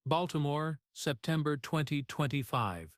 Baltimore, September 2025.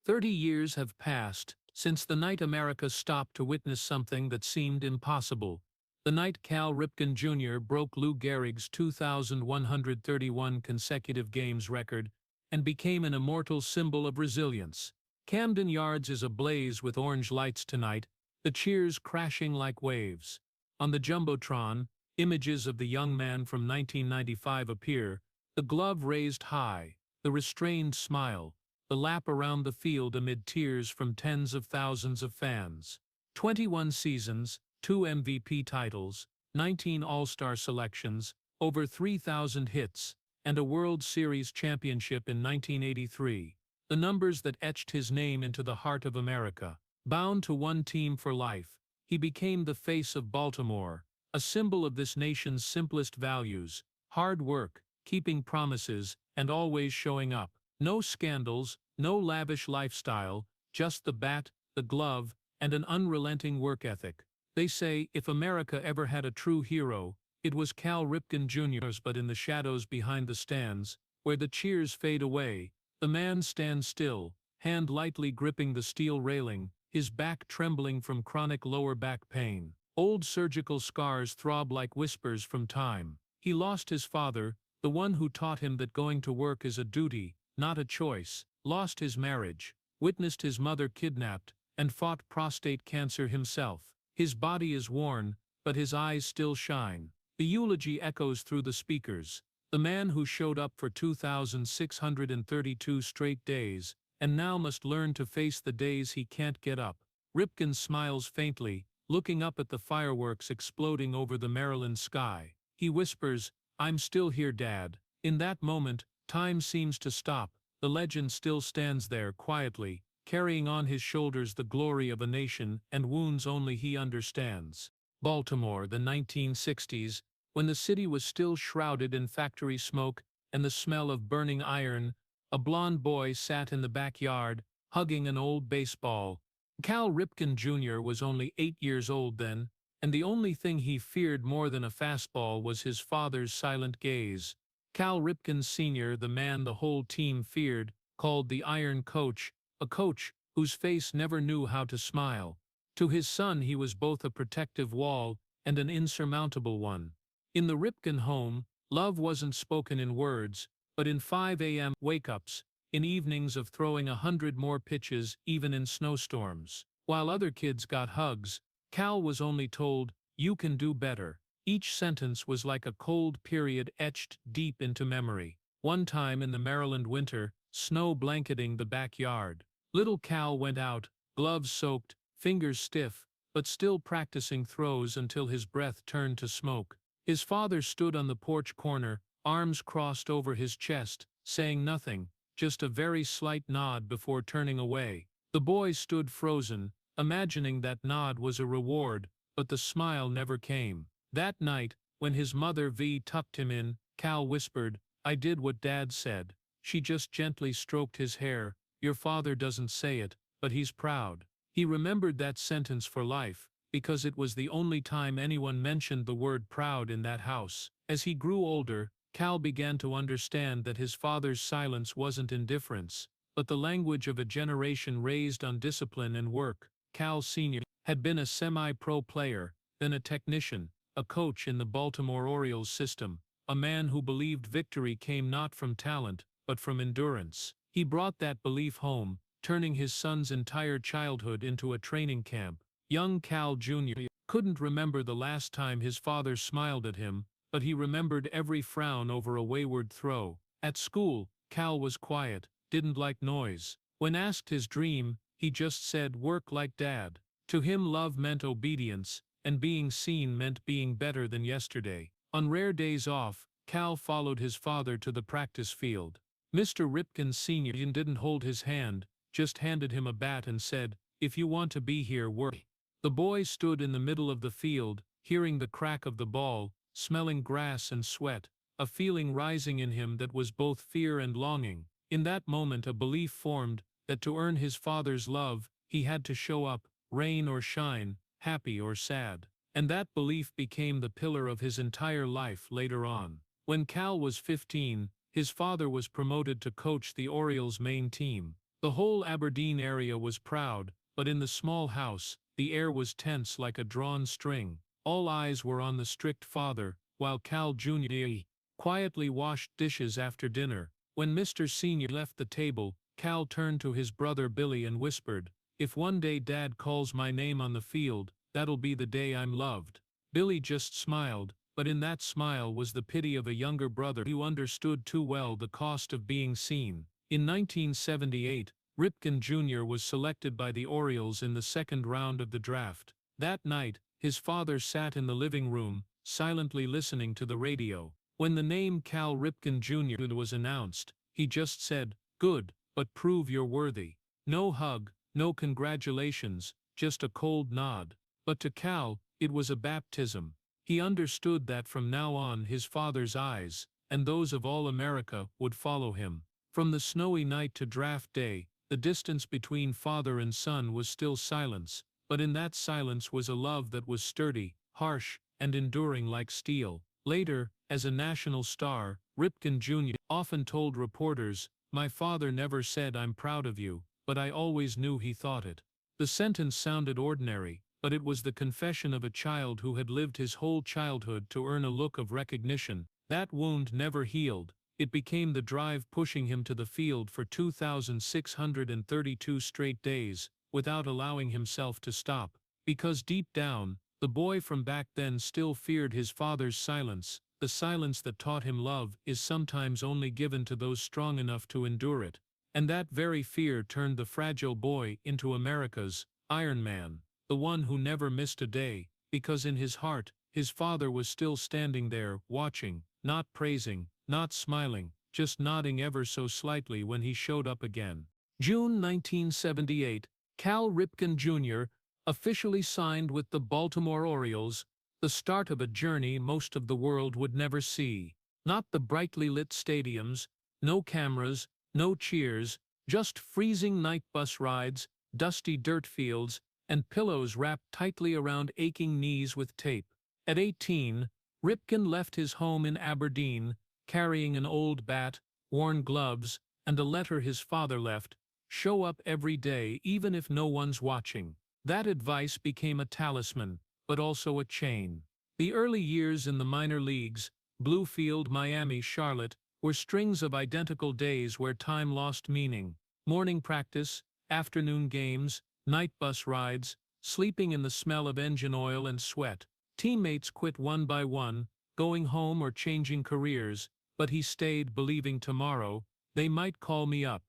30 years have passed since the night America stopped to witness something that seemed impossible. The night Cal Ripken Jr. broke Lou Gehrig's 2,131 consecutive games record and became an immortal symbol of resilience. Camden Yards is ablaze with orange lights tonight, the cheers crashing like waves. On the Jumbotron, images of the young man from 1995 appear, the glove raised high, the restrained smile, the lap around the field amid tears from tens of thousands of fans. 21 seasons, 2 MVP titles, 19 All-Star selections, over 3,000 hits, and a World Series championship in 1983. The numbers that etched his name into the heart of America. Bound to one team for life, he became the face of Baltimore, a symbol of this nation's simplest values: hard work, keeping promises, and always showing up. No scandals, no lavish lifestyle, just the bat, the glove, and an unrelenting work ethic. They say if America ever had a true hero, it was Cal Ripken Jr. But in the shadows behind the stands, where the cheers fade away, the man stands still, hand lightly gripping the steel railing, his back trembling from chronic lower back pain. Old surgical scars throb like whispers from time. He lost his father, the one who taught him that going to work is a duty, not a choice, lost his marriage, witnessed his mother kidnapped, and fought prostate cancer himself. His body is worn, but his eyes still shine. The eulogy echoes through the speakers. The man who showed up for 2,632 straight days, and now must learn to face the days he can't get up. Ripken smiles faintly, looking up at the fireworks exploding over the Maryland sky. He whispers, "I'm still here, Dad." In that moment, time seems to stop. The legend still stands there quietly, carrying on his shoulders the glory of a nation and wounds only he understands. Baltimore, the 1960s, when the city was still shrouded in factory smoke and the smell of burning iron. A blond boy sat in the backyard, hugging an old baseball. Cal Ripken Jr. was only 8 years old then, and the only thing he feared more than a fastball was his father's silent gaze. Cal Ripken Sr., the man the whole team feared, called the Iron Coach, a coach whose face never knew how to smile. To his son he was both a protective wall and an insurmountable one. In the Ripken home, love wasn't spoken in words, but in 5 a.m. wake-ups, in evenings of throwing 100 more pitches even in snowstorms. While other kids got hugs, Cal was only told, "You can do better." Each sentence was like a cold period etched deep into memory. One time in the Maryland winter, snow blanketing the backyard, little Cal went out, gloves soaked, fingers stiff, but still practicing throws until his breath turned to smoke. His father stood on the porch corner, arms crossed over his chest, saying nothing, just a very slight nod before turning away. The boy stood frozen, imagining that nod was a reward, but the smile never came. That night, when his mother tucked him in, Cal whispered, "I did what Dad said." She just gently stroked his hair. "Your father doesn't say it, but he's proud." He remembered that sentence for life, because it was the only time anyone mentioned the word proud in that house. As he grew older, Cal began to understand that his father's silence wasn't indifference, but the language of a generation raised on discipline and work. Cal Sr. had been a semi-pro player, then a technician, a coach in the Baltimore Orioles system, a man who believed victory came not from talent, but from endurance. He brought that belief home, turning his son's entire childhood into a training camp. Young Cal Jr. couldn't remember the last time his father smiled at him, but he remembered every frown over a wayward throw. At school, Cal was quiet, didn't like noise. When asked his dream, he just said, "Work like Dad." To him, love meant obedience, and being seen meant being better than yesterday. On rare days off, Cal followed his father to the practice field. Mr. Ripken Sr. didn't hold his hand, just handed him a bat and said, "If you want to be here, work." The boy stood in the middle of the field, hearing the crack of the ball, smelling grass and sweat, a feeling rising in him that was both fear and longing. In that moment a belief formed that to earn his father's love, he had to show up, rain or shine, happy or sad. And that belief became the pillar of his entire life later on. When Cal was 15, his father was promoted to coach the Orioles' main team. The whole Aberdeen area was proud, but in the small house, the air was tense like a drawn string. All eyes were on the strict father, while Cal Jr. quietly washed dishes after dinner. When Mr. Sr. left the table, Cal turned to his brother Billy and whispered, "If one day Dad calls my name on the field, that'll be the day I'm loved." Billy just smiled, but in that smile was the pity of a younger brother who understood too well the cost of being seen. In 1978, Ripken Jr. was selected by the Orioles in the second round of the draft. That night, his father sat in the living room, silently listening to the radio. When the name Cal Ripken Jr. was announced, he just said, "Good, but prove you're worthy." No hug, no congratulations, just a cold nod. But to Cal, it was a baptism. He understood that from now on his father's eyes, and those of all America, would follow him. From the snowy night to draft day, the distance between father and son was still silence, but in that silence was a love that was sturdy, harsh, and enduring like steel. Later, as a national star, Ripken Jr. often told reporters, "My father never said I'm proud of you, but I always knew he thought it." The sentence sounded ordinary, but it was the confession of a child who had lived his whole childhood to earn a look of recognition. That wound never healed. It became the drive pushing him to the field for 2,632 straight days, without allowing himself to stop. Because deep down, the boy from back then still feared his father's silence. The silence that taught him love is sometimes only given to those strong enough to endure it. And that very fear turned the fragile boy into America's Iron Man, the one who never missed a day, because in his heart, his father was still standing there, watching, not praising, not smiling, just nodding ever so slightly when he showed up again. June 1978, Cal Ripken Jr. officially signed with the Baltimore Orioles, the start of a journey most of the world would never see. Not the brightly lit stadiums, no cameras, no cheers, just freezing night bus rides, dusty dirt fields, and pillows wrapped tightly around aching knees with tape. At 18, Ripken left his home in Aberdeen, carrying an old bat, worn gloves, and a letter his father left: "Show up every day even if no one's watching." That advice became a talisman, but also a chain. The early years in the minor leagues, Bluefield, Miami, Charlotte, were strings of identical days where time lost meaning. Morning practice, afternoon games, night bus rides, sleeping in the smell of engine oil and sweat. Teammates quit one by one, going home or changing careers, but he stayed, believing tomorrow, they might call me up.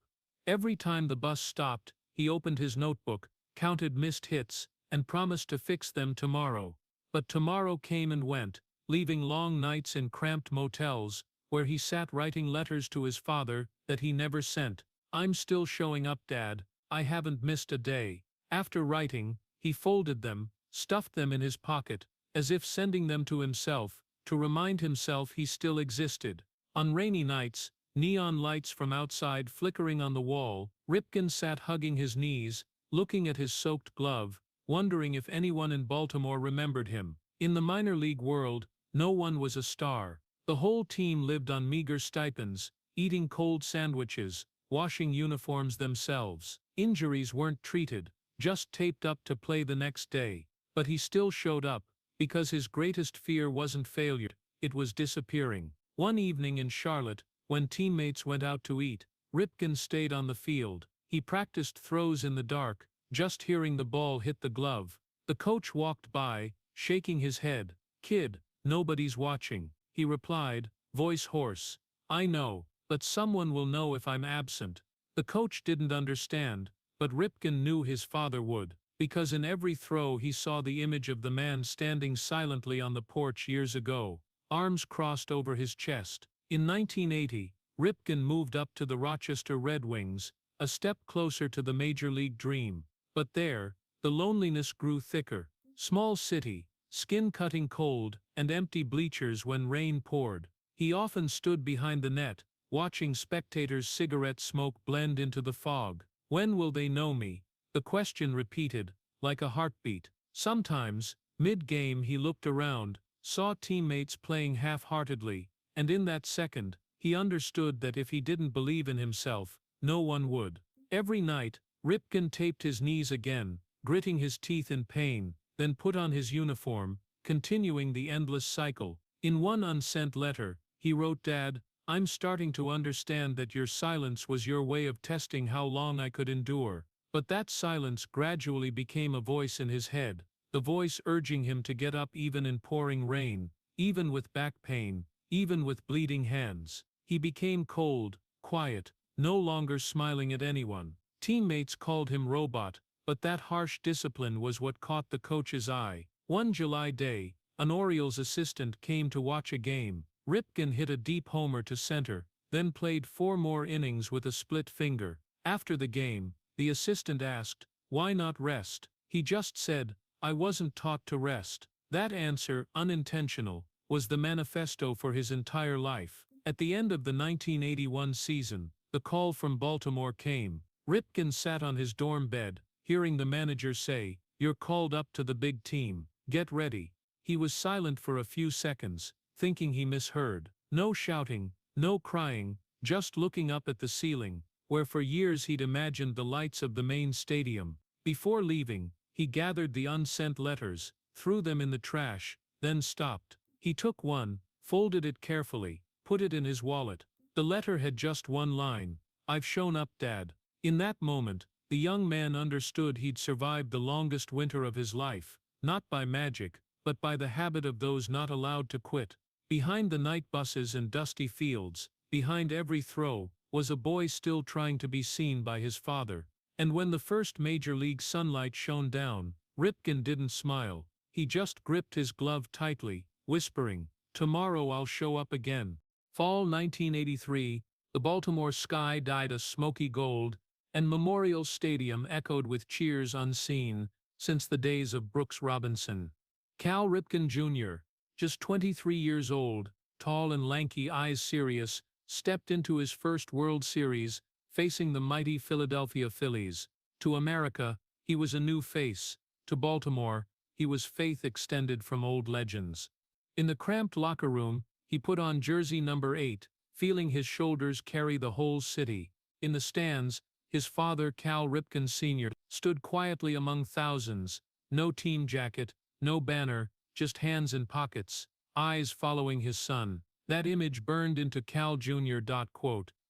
Every time the bus stopped, he opened his notebook, counted missed hits, and promised to fix them tomorrow. But tomorrow came and went, leaving long nights in cramped motels, where he sat writing letters to his father that he never sent. "I'm still showing up, Dad. I haven't missed a day." After writing, he folded them, stuffed them in his pocket, as if sending them to himself, to remind himself he still existed. On rainy nights, neon lights from outside flickering on the wall, Ripken sat hugging his knees, looking at his soaked glove, wondering if anyone in Baltimore remembered him. In the minor league world, no one was a star. The whole team lived on meager stipends, eating cold sandwiches, washing uniforms themselves. Injuries weren't treated, just taped up to play the next day. But he still showed up, because his greatest fear wasn't failure, it was disappearing. One evening in Charlotte, when teammates went out to eat, Ripken stayed on the field. He practiced throws in the dark, just hearing the ball hit the glove. The coach walked by, shaking his head. "Kid, nobody's watching," he replied, voice hoarse. "I know, but someone will know if I'm absent." The coach didn't understand, but Ripken knew his father would, because in every throw he saw the image of the man standing silently on the porch years ago, arms crossed over his chest. In 1980, Ripken moved up to the Rochester Red Wings, a step closer to the major league dream. But there, the loneliness grew thicker. Small city, skin-cutting cold, and empty bleachers when rain poured. He often stood behind the net, watching spectators' cigarette smoke blend into the fog. "When will they know me?" The question repeated, like a heartbeat. Sometimes, mid-game he looked around, saw teammates playing half-heartedly, and in that second, He understood that if he didn't believe in himself, no one would. Every night, Ripken taped his knees again, gritting his teeth in pain, then put on his uniform, continuing the endless cycle. In one unsent letter, he wrote, "Dad, I'm starting to understand that your silence was your way of testing how long I could endure." But that silence gradually became a voice in his head, the voice urging him to get up even in pouring rain, even with back pain, even with bleeding hands. He became cold, quiet, no longer smiling at anyone. Teammates called him robot, but that harsh discipline was what caught the coach's eye. One July day, an Orioles assistant came to watch a game. Ripken hit a deep homer to center, then played 4 more innings with a split finger. After the game, the assistant asked, "Why not rest?" He just said, "I wasn't taught to rest." That answer, unintentional, was the manifesto for his entire life. At the end of the 1981 season, the call from Baltimore came. Ripken sat on his dorm bed, hearing the manager say, "You're called up to the big team. Get ready." He was silent for a few seconds, thinking he misheard. No shouting, no crying, just looking up at the ceiling, where for years he'd imagined the lights of the main stadium. Before leaving, he gathered the unsent letters, threw them in the trash, then stopped. He took one, folded it carefully, put it in his wallet. The letter had just one line, "I've shown up, Dad." In that moment, the young man understood he'd survived the longest winter of his life, not by magic, but by the habit of those not allowed to quit. Behind the night buses and dusty fields, behind every throw, was a boy still trying to be seen by his father. And when the first major league sunlight shone down, Ripken didn't smile. He just gripped his glove tightly, whispering, "Tomorrow I'll show up again." Fall 1983, the Baltimore sky dyed a smoky gold, and Memorial Stadium echoed with cheers unseen since the days of Brooks Robinson. Cal Ripken Jr., just 23 years old, tall and lanky, eyes serious, stepped into his first World Series, facing the mighty Philadelphia Phillies. To America, he was a new face. To Baltimore, he was faith extended from old legends. In the cramped locker room, he put on jersey number 8, feeling his shoulders carry the whole city. In the stands, his father, Cal Ripken Sr., stood quietly among thousands, no team jacket, no banner, just hands in pockets, eyes following his son. That image burned into Cal Jr.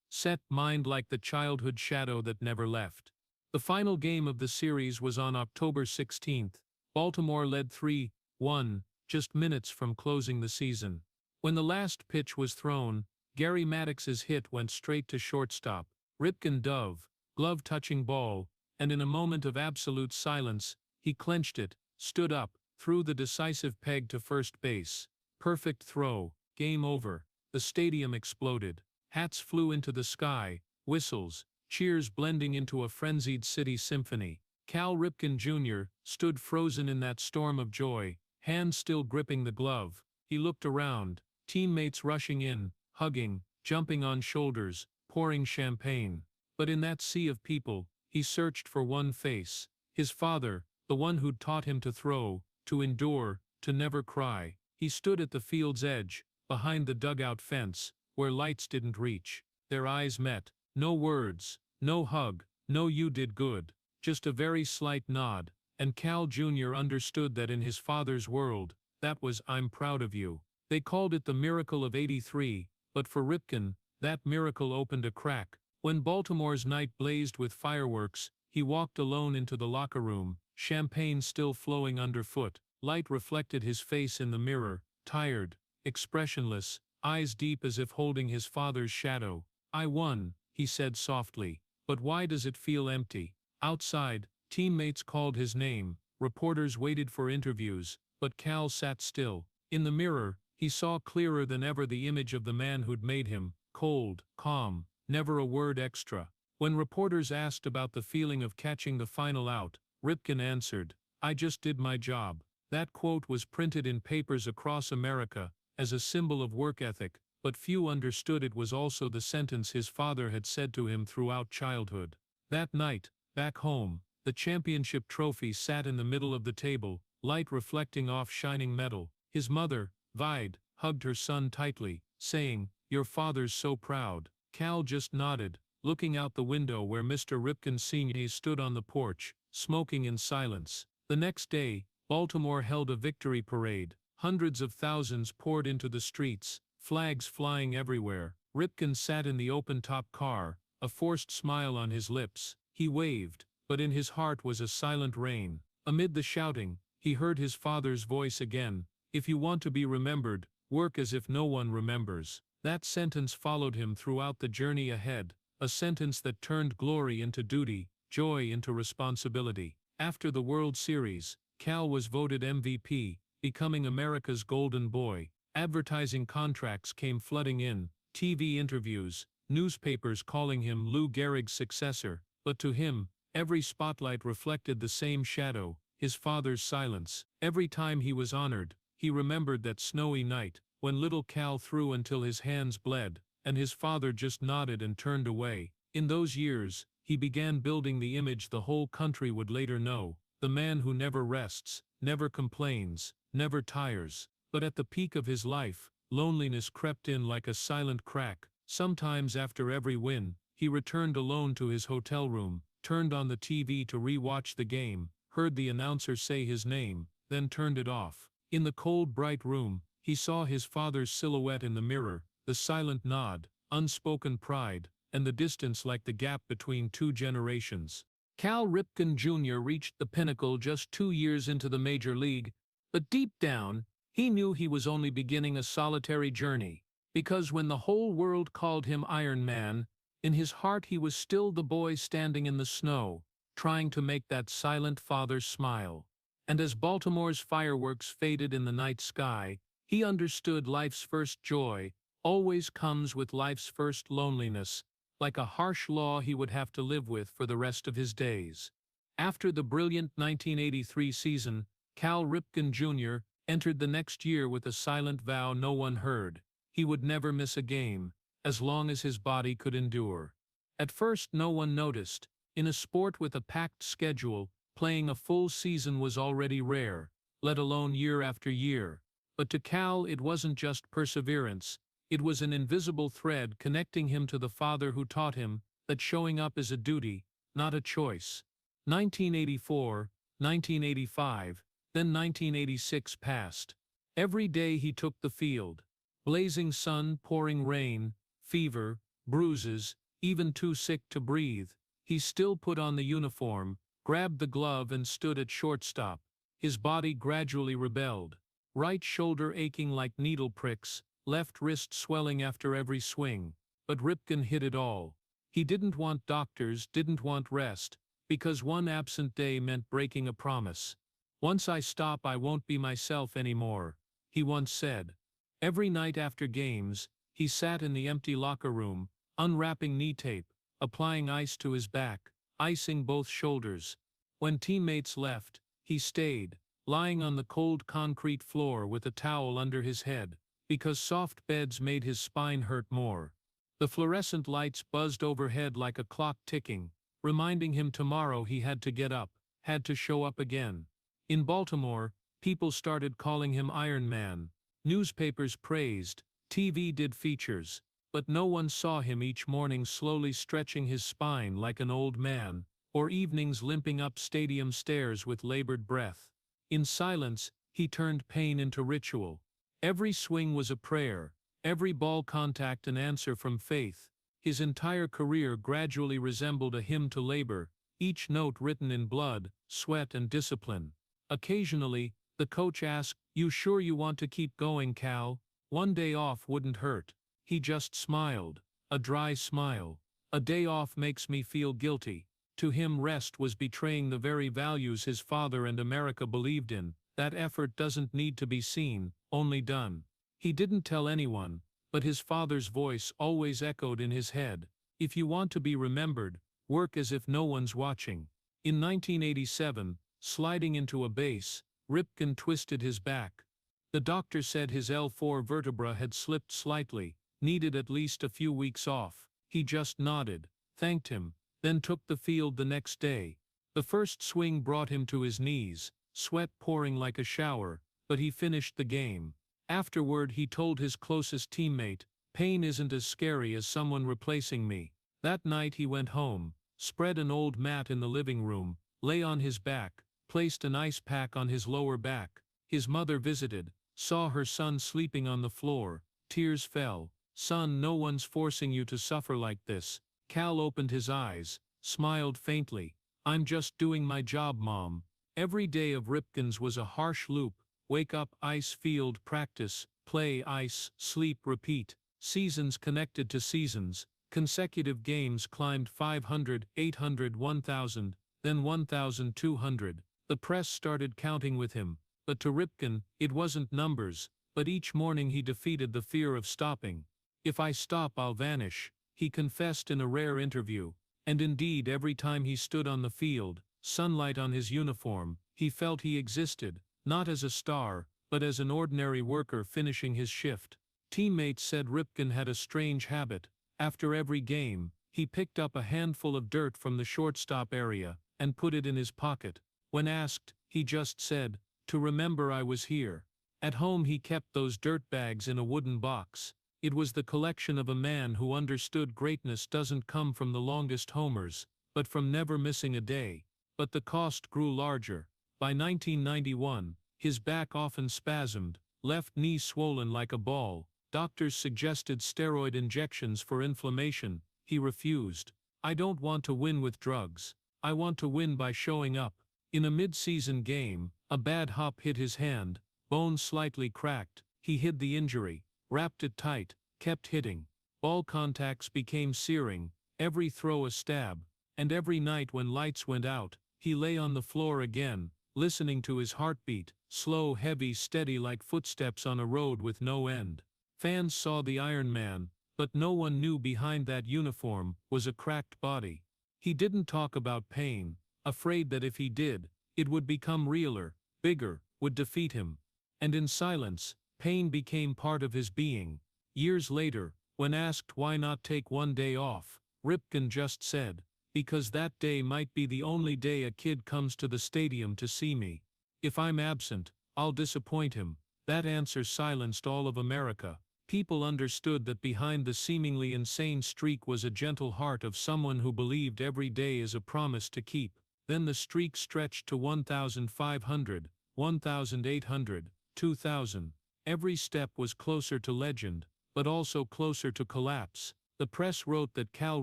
Set mind like the childhood shadow that never left. The final game of the series was on October 16. Baltimore led 3-1, just minutes from closing the season. When the last pitch was thrown, Gary Maddox's hit went straight to shortstop. Ripken dove, glove-touching ball, and in a moment of absolute silence, he clenched it, stood up, threw the decisive peg to first base. Perfect throw, game over. The stadium exploded. Hats flew into the sky, whistles, cheers blending into a frenzied city symphony. Cal Ripken Jr. stood frozen in that storm of joy, hands still gripping the glove. He looked around, teammates rushing in, hugging, jumping on shoulders, pouring champagne. But in that sea of people, he searched for one face. His father, the one who'd taught him to throw, to endure, to never cry. He stood at the field's edge, behind the dugout fence, where lights didn't reach. Their eyes met. No words, no hug, no "you did good," just a very slight nod, and Cal Jr. understood that in his father's world, that was "I'm proud of you." They called it the miracle of '83, but for Ripken, that miracle opened a crack. When Baltimore's night blazed with fireworks, he walked alone into the locker room, champagne still flowing underfoot. Light reflected his face in the mirror, tired, expressionless, eyes deep as if holding his father's shadow. "I won," he said softly, "but why does it feel empty?" Outside, teammates called his name, reporters waited for interviews, but Cal sat still. In the mirror, he saw clearer than ever the image of the man who'd made him, cold, calm, never a word extra. When reporters asked about the feeling of catching the final out, Ripken answered, "I just did my job." That quote was printed in papers across America as a symbol of work ethic, but few understood it was also the sentence his father had said to him throughout childhood. That night, back home, the championship trophy sat in the middle of the table, light reflecting off shining metal. His mother, Vide, hugged her son tightly, saying, Your father's so proud." Cal just nodded, looking out the window where Mr. Ripken Sr. stood on the porch, smoking in silence. The next day, Baltimore held a victory parade. Hundreds of thousands poured into the streets, flags flying everywhere. Ripken sat in the open-top car, a forced smile on his lips. He waved, but in his heart was a silent rain. Amid the shouting, he heard his father's voice again. "If you want to be remembered, work as if no one remembers." That sentence followed him throughout the journey ahead, a sentence that turned glory into duty, joy into responsibility. After the World Series, Cal was voted MVP, becoming America's golden boy. Advertising contracts came flooding in, TV interviews, newspapers calling him Lou Gehrig's successor, but to him, every spotlight reflected the same shadow, his father's silence. Every time he was honored, he remembered that snowy night, when little Cal threw until his hands bled, and his father just nodded and turned away. In those years, he began building the image the whole country would later know, the man who never rests, never complains, never tires. But at the peak of his life, loneliness crept in like a silent crack. Sometimes after every win, he returned alone to his hotel room, turned on the TV to re-watch the game, heard the announcer say his name, then turned it off. In the cold, bright room, he saw his father's silhouette in the mirror, the silent nod, unspoken pride, and the distance like the gap between two generations. Cal Ripken Jr. reached the pinnacle just 2 years into the major league, but deep down, he knew he was only beginning a solitary journey, because when the whole world called him Iron Man, in his heart he was still the boy standing in the snow, trying to make that silent father smile. And as Baltimore's fireworks faded in the night sky, he understood life's first joy always comes with life's first loneliness, like a harsh law he would have to live with for the rest of his days. After the brilliant 1983 season, Cal Ripken Jr. entered the next year with a silent vow no one heard. He would never miss a game, as long as his body could endure. At first no one noticed. In a sport with a packed schedule, playing a full season was already rare, let alone year after year. But to Cal it wasn't just perseverance, it was an invisible thread connecting him to the father who taught him that showing up is a duty, not a choice. 1984, 1985, then 1986 passed. Every day he took the field. Blazing sun, pouring rain, fever, bruises, even too sick to breathe. He still put on the uniform, grabbed the glove and stood at shortstop. His body gradually rebelled. Right shoulder aching like needle pricks, left wrist swelling after every swing. But Ripken hit it all. He didn't want doctors, didn't want rest, because one absent day meant breaking a promise. "Once I stop I won't be myself anymore," he once said. Every night after games, he sat in the empty locker room, unwrapping knee tape, applying ice to his back, icing both shoulders. When teammates left, he stayed, lying on the cold concrete floor with a towel under his head, because soft beds made his spine hurt more. The fluorescent lights buzzed overhead like a clock ticking, reminding him tomorrow he had to get up, had to show up again. In Baltimore, people started calling him Iron Man. Newspapers praised, TV did features, but no one saw him each morning slowly stretching his spine like an old man, or evenings limping up stadium stairs with labored breath. In silence, he turned pain into ritual. Every swing was a prayer, every ball contact an answer from faith. His entire career gradually resembled a hymn to labor, each note written in blood, sweat and discipline. Occasionally, the coach asked, "You sure you want to keep going, Cal? One day off wouldn't hurt." He just smiled, a dry smile. "A day off makes me feel guilty." To him rest was betraying the very values his father and America believed in. That effort doesn't need to be seen, only done. He didn't tell anyone, but his father's voice always echoed in his head. "If you want to be remembered, work as if no one's watching." In 1987, sliding into a base, Ripken twisted his back. The doctor said his L4 vertebra had slipped slightly, needed at least a few weeks off. He just nodded, thanked him, then took the field the next day. The first swing brought him to his knees, sweat pouring like a shower, but he finished the game. Afterward he told his closest teammate, Pain isn't as scary as someone replacing me. That night he went home, spread an old mat in the living room, lay on his back, placed an ice pack on his lower back. His mother visited, saw her son sleeping on the floor, tears fell. Son, no one's forcing you to suffer like this. Cal opened his eyes, smiled faintly. I'm just doing my job, Mom. Every day of Ripken's was a harsh loop. Wake up, ice, field, practice, play, ice, sleep, repeat. Seasons connected to seasons. Consecutive games climbed 500, 800, 1,000, then 1,200. The press started counting with him. But to Ripken, it wasn't numbers, but each morning he defeated the fear of stopping. If I stop, I'll vanish, he confessed in a rare interview. And indeed, every time he stood on the field, sunlight on his uniform, he felt he existed, not as a star, but as an ordinary worker finishing his shift. Teammates said Ripken had a strange habit. After every game, he picked up a handful of dirt from the shortstop area and put it in his pocket. When asked, he just said, "To remember I was here." At home he kept those dirt bags in a wooden box. It was the collection of a man who understood greatness doesn't come from the longest homers, but from never missing a day. But the cost grew larger. By 1991, his back often spasmed, left knee swollen like a ball. Doctors suggested steroid injections for inflammation. He refused. I don't want to win with drugs. I want to win by showing up. In a mid-season game, a bad hop hit his hand, bone slightly cracked. He hid the injury, wrapped it tight, kept hitting. Ball contacts became searing, every throw a stab, and every night when lights went out, he lay on the floor again, listening to his heartbeat, slow, heavy, steady like footsteps on a road with no end. Fans saw the Iron Man, but no one knew behind that uniform was a cracked body. He didn't talk about pain, afraid that if he did, it would become realer, bigger, would defeat him. And in silence, pain became part of his being. Years later, when asked why not take one day off, Ripken just said, "Because that day might be the only day a kid comes to the stadium to see me. If I'm absent, I'll disappoint him." That answer silenced all of America. People understood that behind the seemingly insane streak was a gentle heart of someone who believed every day is a promise to keep. Then the streak stretched to 1,500, 1,800, 2,000. Every step was closer to legend, but also closer to collapse. The press wrote that Cal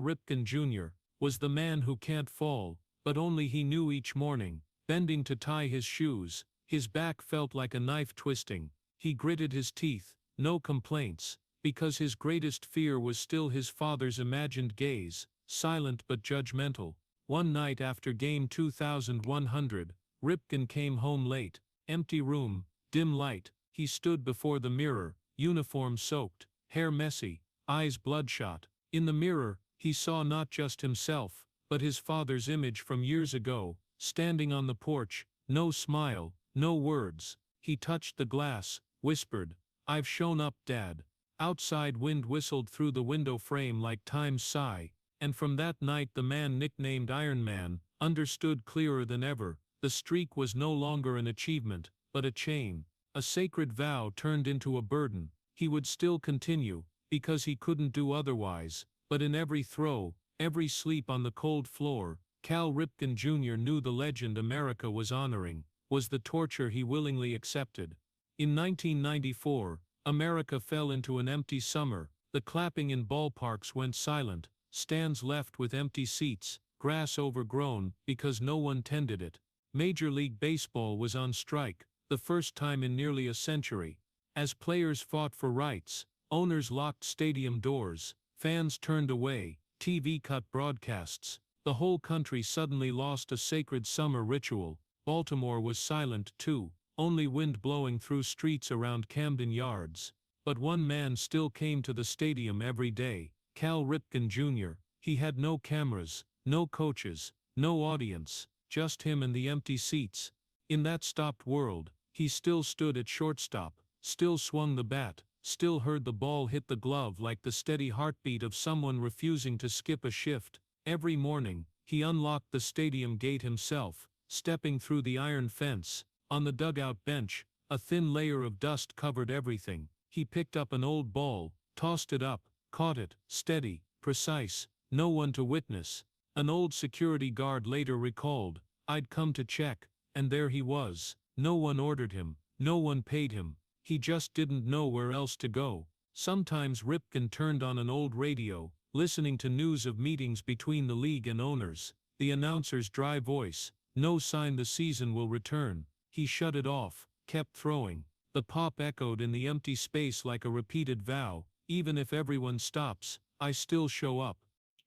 Ripken Jr. was the man who can't fall, but only he knew each morning, bending to tie his shoes, his back felt like a knife twisting. He gritted his teeth, no complaints, because his greatest fear was still his father's imagined gaze, silent but judgmental. One night after game 2,100, Ripken came home late, empty room, dim light. He stood before the mirror, uniform soaked, hair messy, eyes bloodshot. In the mirror, he saw not just himself, but his father's image from years ago, standing on the porch, no smile, no words. He touched the glass, whispered, "I've shown up, Dad." Outside wind whistled through the window frame like time's sigh, and from that night the man nicknamed Iron Man understood clearer than ever. The streak was no longer an achievement, but a chain. A sacred vow turned into a burden. He would still continue, because he couldn't do otherwise, but in every throw, every sleep on the cold floor, Cal Ripken Jr. knew the legend America was honoring was the torture he willingly accepted. In 1994, America fell into an empty summer. The clapping in ballparks went silent, stands left with empty seats, grass overgrown because no one tended it. Major League Baseball was on strike, the first time in nearly a century. As players fought for rights, owners locked stadium doors, fans turned away, TV cut broadcasts. The whole country suddenly lost a sacred summer ritual. Baltimore was silent too, only wind blowing through streets around Camden Yards. But one man still came to the stadium every day, Cal Ripken Jr. He had no cameras, no coaches, no audience, just him and the empty seats. In that stopped world, he still stood at shortstop, still swung the bat, still heard the ball hit the glove like the steady heartbeat of someone refusing to skip a shift. Every morning, he unlocked the stadium gate himself, stepping through the iron fence. On the dugout bench, a thin layer of dust covered everything. He picked up an old ball, Tossed it up, caught it, steady, precise, no one to witness. An old security guard later recalled, I'd come to check, and there he was. No one ordered him, no one paid him. He just didn't know where else to go. Sometimes Ripken turned on an old radio, listening to news of meetings between the league and owners. The announcer's dry voice, no sign the season will return. He shut it off, kept throwing. The pop echoed in the empty space like a repeated vow, even if everyone stops, I still show up.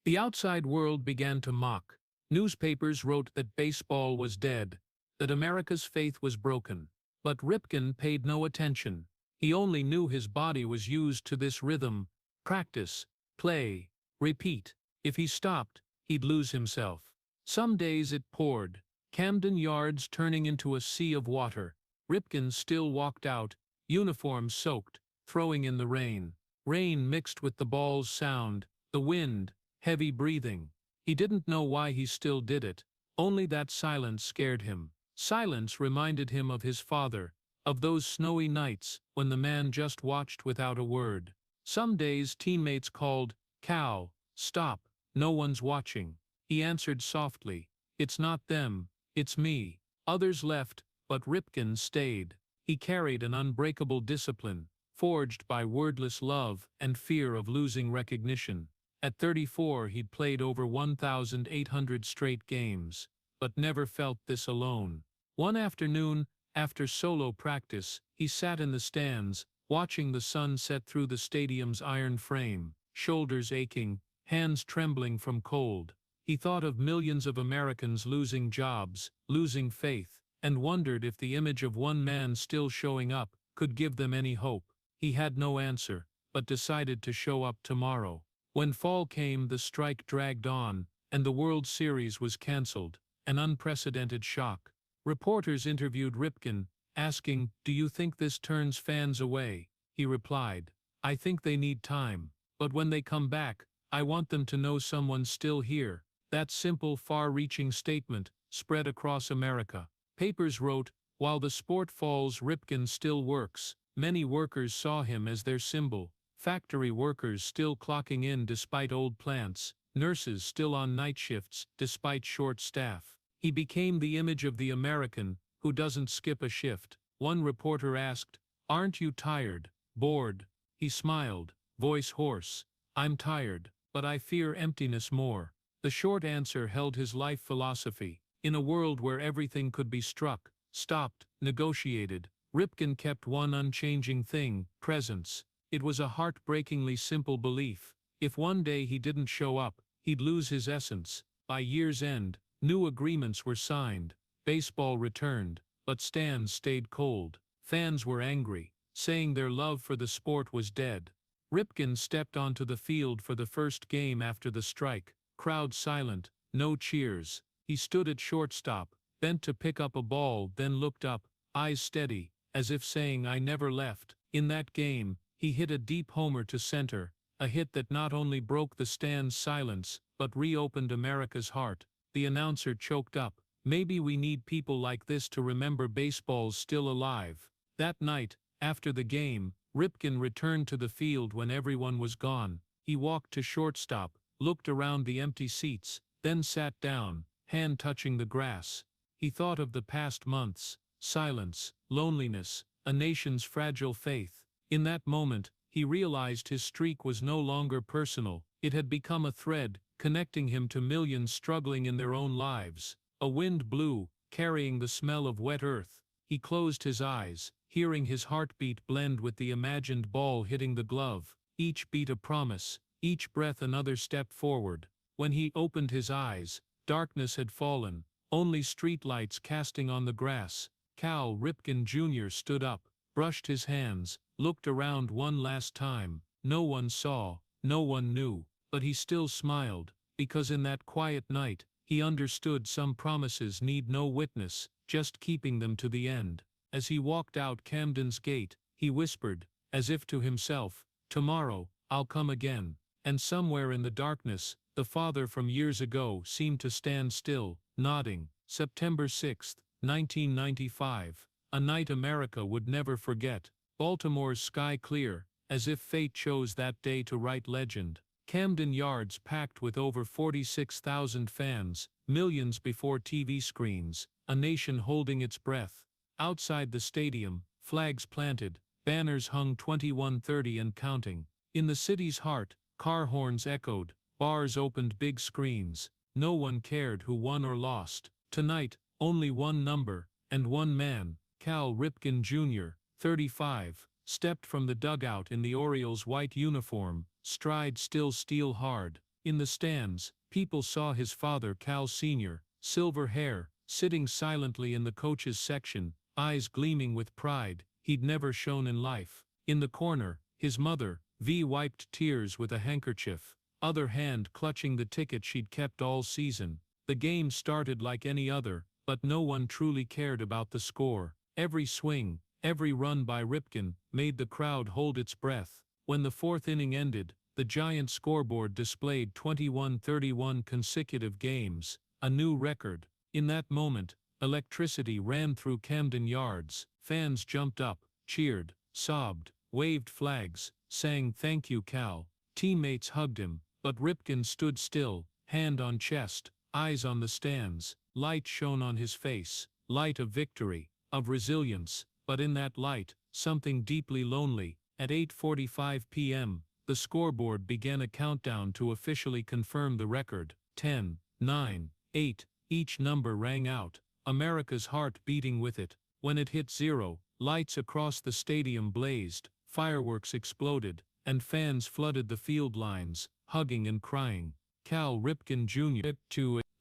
The outside world began to mock. Newspapers wrote that baseball was dead, that America's faith was broken. But Ripken paid no attention. He only knew his body was used to this rhythm: practice, play, repeat. If he stopped, he'd lose himself. Some days it poured, Camden Yards turning into a sea of water. Ripken still walked out, uniform soaked, throwing in the rain. Rain mixed with the ball's sound, the wind, heavy breathing. He didn't know why he still did it, only that silence scared him. Silence reminded him of his father, of those snowy nights when the man just watched without a word. Some days teammates called, Cal, stop, no one's watching. He answered softly, it's not them, it's me. Others left, but Ripken stayed. He carried an unbreakable discipline, forged by wordless love and fear of losing recognition. At 34 he'd played over 1,800 straight games, but never felt this alone. One afternoon, after solo practice, he sat in the stands, watching the sun set through the stadium's iron frame, shoulders aching, hands trembling from cold. He thought of millions of Americans losing jobs, losing faith, and wondered if the image of one man still showing up could give them any hope. He had no answer, but decided to show up tomorrow. When fall came, the strike dragged on, and the World Series was cancelled, an unprecedented shock. Reporters interviewed Ripken, asking, do you think this turns fans away? He replied, I think they need time, but when they come back, I want them to know someone's still here. That simple, far-reaching statement spread across America. Papers wrote, while the sport falls, Ripken still works. Many workers saw him as their symbol. Factory workers still clocking in despite old plants, nurses still on night shifts despite short staff. He became the image of the American who doesn't skip a shift. One reporter asked, aren't you tired, bored? He smiled, voice hoarse, I'm tired, but I fear emptiness more. The short answer held his life philosophy. In a world where everything could be struck, stopped, negotiated, Ripken kept one unchanging thing: presence. It was a heartbreakingly simple belief. If one day he didn't show up, he'd lose his essence. By year's end, new agreements were signed. Baseball returned, but stands stayed cold. Fans were angry, saying their love for the sport was dead. Ripken stepped onto the field for the first game after the strike. Crowd silent, no cheers. He stood at shortstop, bent to pick up a ball, then looked up, eyes steady, as if saying, I never left. In that game, he hit a deep homer to center, a hit that not only broke the stand's silence, but reopened America's heart. The announcer choked up, maybe we need people like this to remember baseball's still alive. That night, after the game, Ripken returned to the field when everyone was gone. He walked to shortstop, looked around the empty seats, then sat down, hand touching the grass. He thought of the past months, silence, loneliness, a nation's fragile faith. In that moment, he realized his streak was no longer personal. It had become a thread, connecting him to millions struggling in their own lives. A wind blew, carrying the smell of wet earth. He closed his eyes, hearing his heartbeat blend with the imagined ball hitting the glove. Each beat a promise, each breath another step forward. When he opened his eyes, darkness had fallen, only streetlights casting on the grass. Cal Ripken Jr. stood up, brushed his hands, looked around one last time. No one saw, no one knew, but he still smiled, because in that quiet night, he understood some promises need no witness, just keeping them to the end. As he walked out Camden's gate, he whispered, as if to himself, tomorrow, I'll come again. And somewhere in the darkness, the father from years ago seemed to stand still, nodding. September 6, 1995. A night America would never forget. Baltimore's sky clear, as if fate chose that day to write legend. Camden Yards packed with over 46,000 fans, millions before TV screens, a nation holding its breath. Outside the stadium, flags planted, banners hung 21:30 and counting. In the city's heart, car horns echoed, bars opened big screens. No one cared who won or lost. Tonight, only one number, and one man, Cal Ripken Jr., 35, stepped from the dugout in the Orioles' white uniform, stride still steel hard. In the stands, people saw his father Cal Sr., silver hair, sitting silently in the coaches' section, eyes gleaming with pride he'd never shown in life. In the corner, his mother, V, wiped tears with a handkerchief, other hand clutching the ticket she'd kept all season. The game started like any other, but no one truly cared about the score. Every swing, every run by Ripken, made the crowd hold its breath. When the fourth inning ended, the giant scoreboard displayed 21-31 consecutive games, a new record. In that moment, electricity ran through Camden Yards. Fans jumped up, cheered, sobbed, waved flags, sang "Thank you, Cal." Teammates hugged him, but Ripken stood still, hand on chest, eyes on the stands. Light shone on his face, light of victory, of resilience, but in that light, something deeply lonely. At 8:45 p.m., the scoreboard began a countdown to officially confirm the record. 10, 9, 8, each number rang out, America's heart beating with it. When it hit 0, lights across the stadium blazed, fireworks exploded, and fans flooded the field lines, hugging and crying. Cal Ripken Jr.,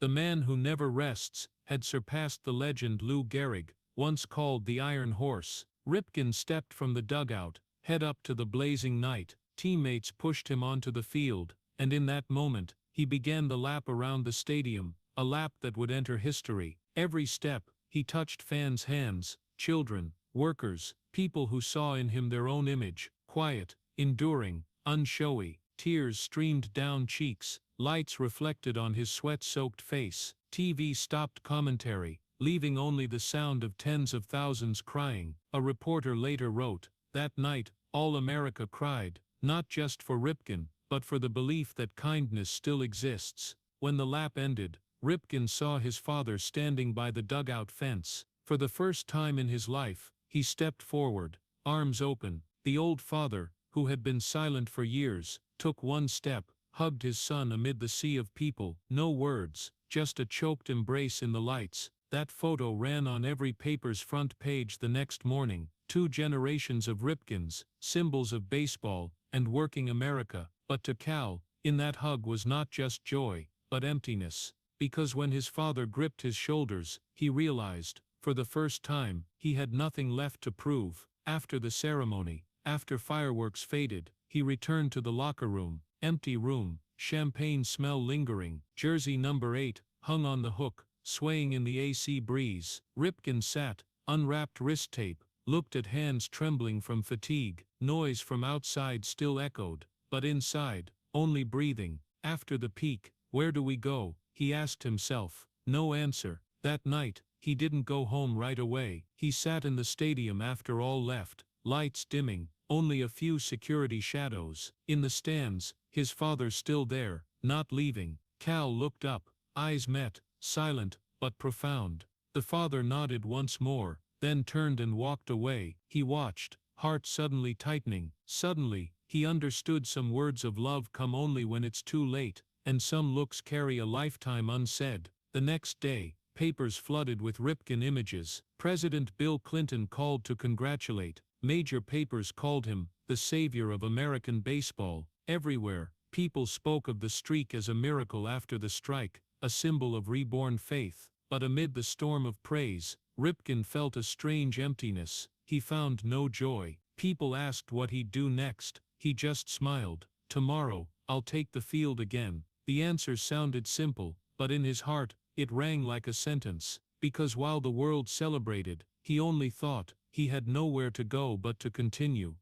the man who never rests, had surpassed the legend Lou Gehrig, once called the Iron Horse. Ripken stepped from the dugout, head up to the blazing night. Teammates pushed him onto the field, and in that moment, he began the lap around the stadium, a lap that would enter history. Every step, he touched fans' hands, children, workers, people who saw in him their own image, quiet, enduring, unshowy. Tears streamed down cheeks, lights reflected on his sweat-soaked face. TV stopped commentary, leaving only the sound of tens of thousands crying. A reporter later wrote, "That night, all America cried, not just for Ripken, but for the belief that kindness still exists." When the lap ended, Ripken saw his father standing by the dugout fence. For the first time in his life, he stepped forward, arms open. The old father, who had been silent for years, took one step, hugged his son amid the sea of people. No words, just a choked embrace in the lights. That photo ran on every paper's front page the next morning. 2 generations of Ripkens, symbols of baseball and working America. But to Cal, in that hug was not just joy, but emptiness. Because when his father gripped his shoulders, he realized, for the first time, he had nothing left to prove. After the ceremony, after fireworks faded, he returned to the locker room. Empty room, champagne smell lingering. Jersey number 8, hung on the hook, swaying in the AC breeze. Ripken sat, unwrapped wrist tape, looked at hands trembling from fatigue. Noise from outside still echoed, but inside, only breathing. After the peak, where do we go? He asked himself. No answer. That night, he didn't go home right away. He sat in the stadium after all left, lights dimming, only a few security shadows. In the stands, his father still there, not leaving. Cal looked up, eyes met, silent, but profound. The father nodded once more, then turned and walked away. He watched, heart suddenly tightening. Suddenly, he understood some words of love come only when it's too late, and some looks carry a lifetime unsaid. The next day, papers flooded with Ripken images. President Bill Clinton called to congratulate. Major papers called him the savior of American baseball. Everywhere, people spoke of the streak as a miracle after the strike, a symbol of reborn faith. But amid the storm of praise, Ripken felt a strange emptiness. He found no joy. People asked what he'd do next. He just smiled. Tomorrow, I'll take the field again. The answer sounded simple, but in his heart, it rang like a sentence. Because while the world celebrated, he only thought, he had nowhere to go but to continue.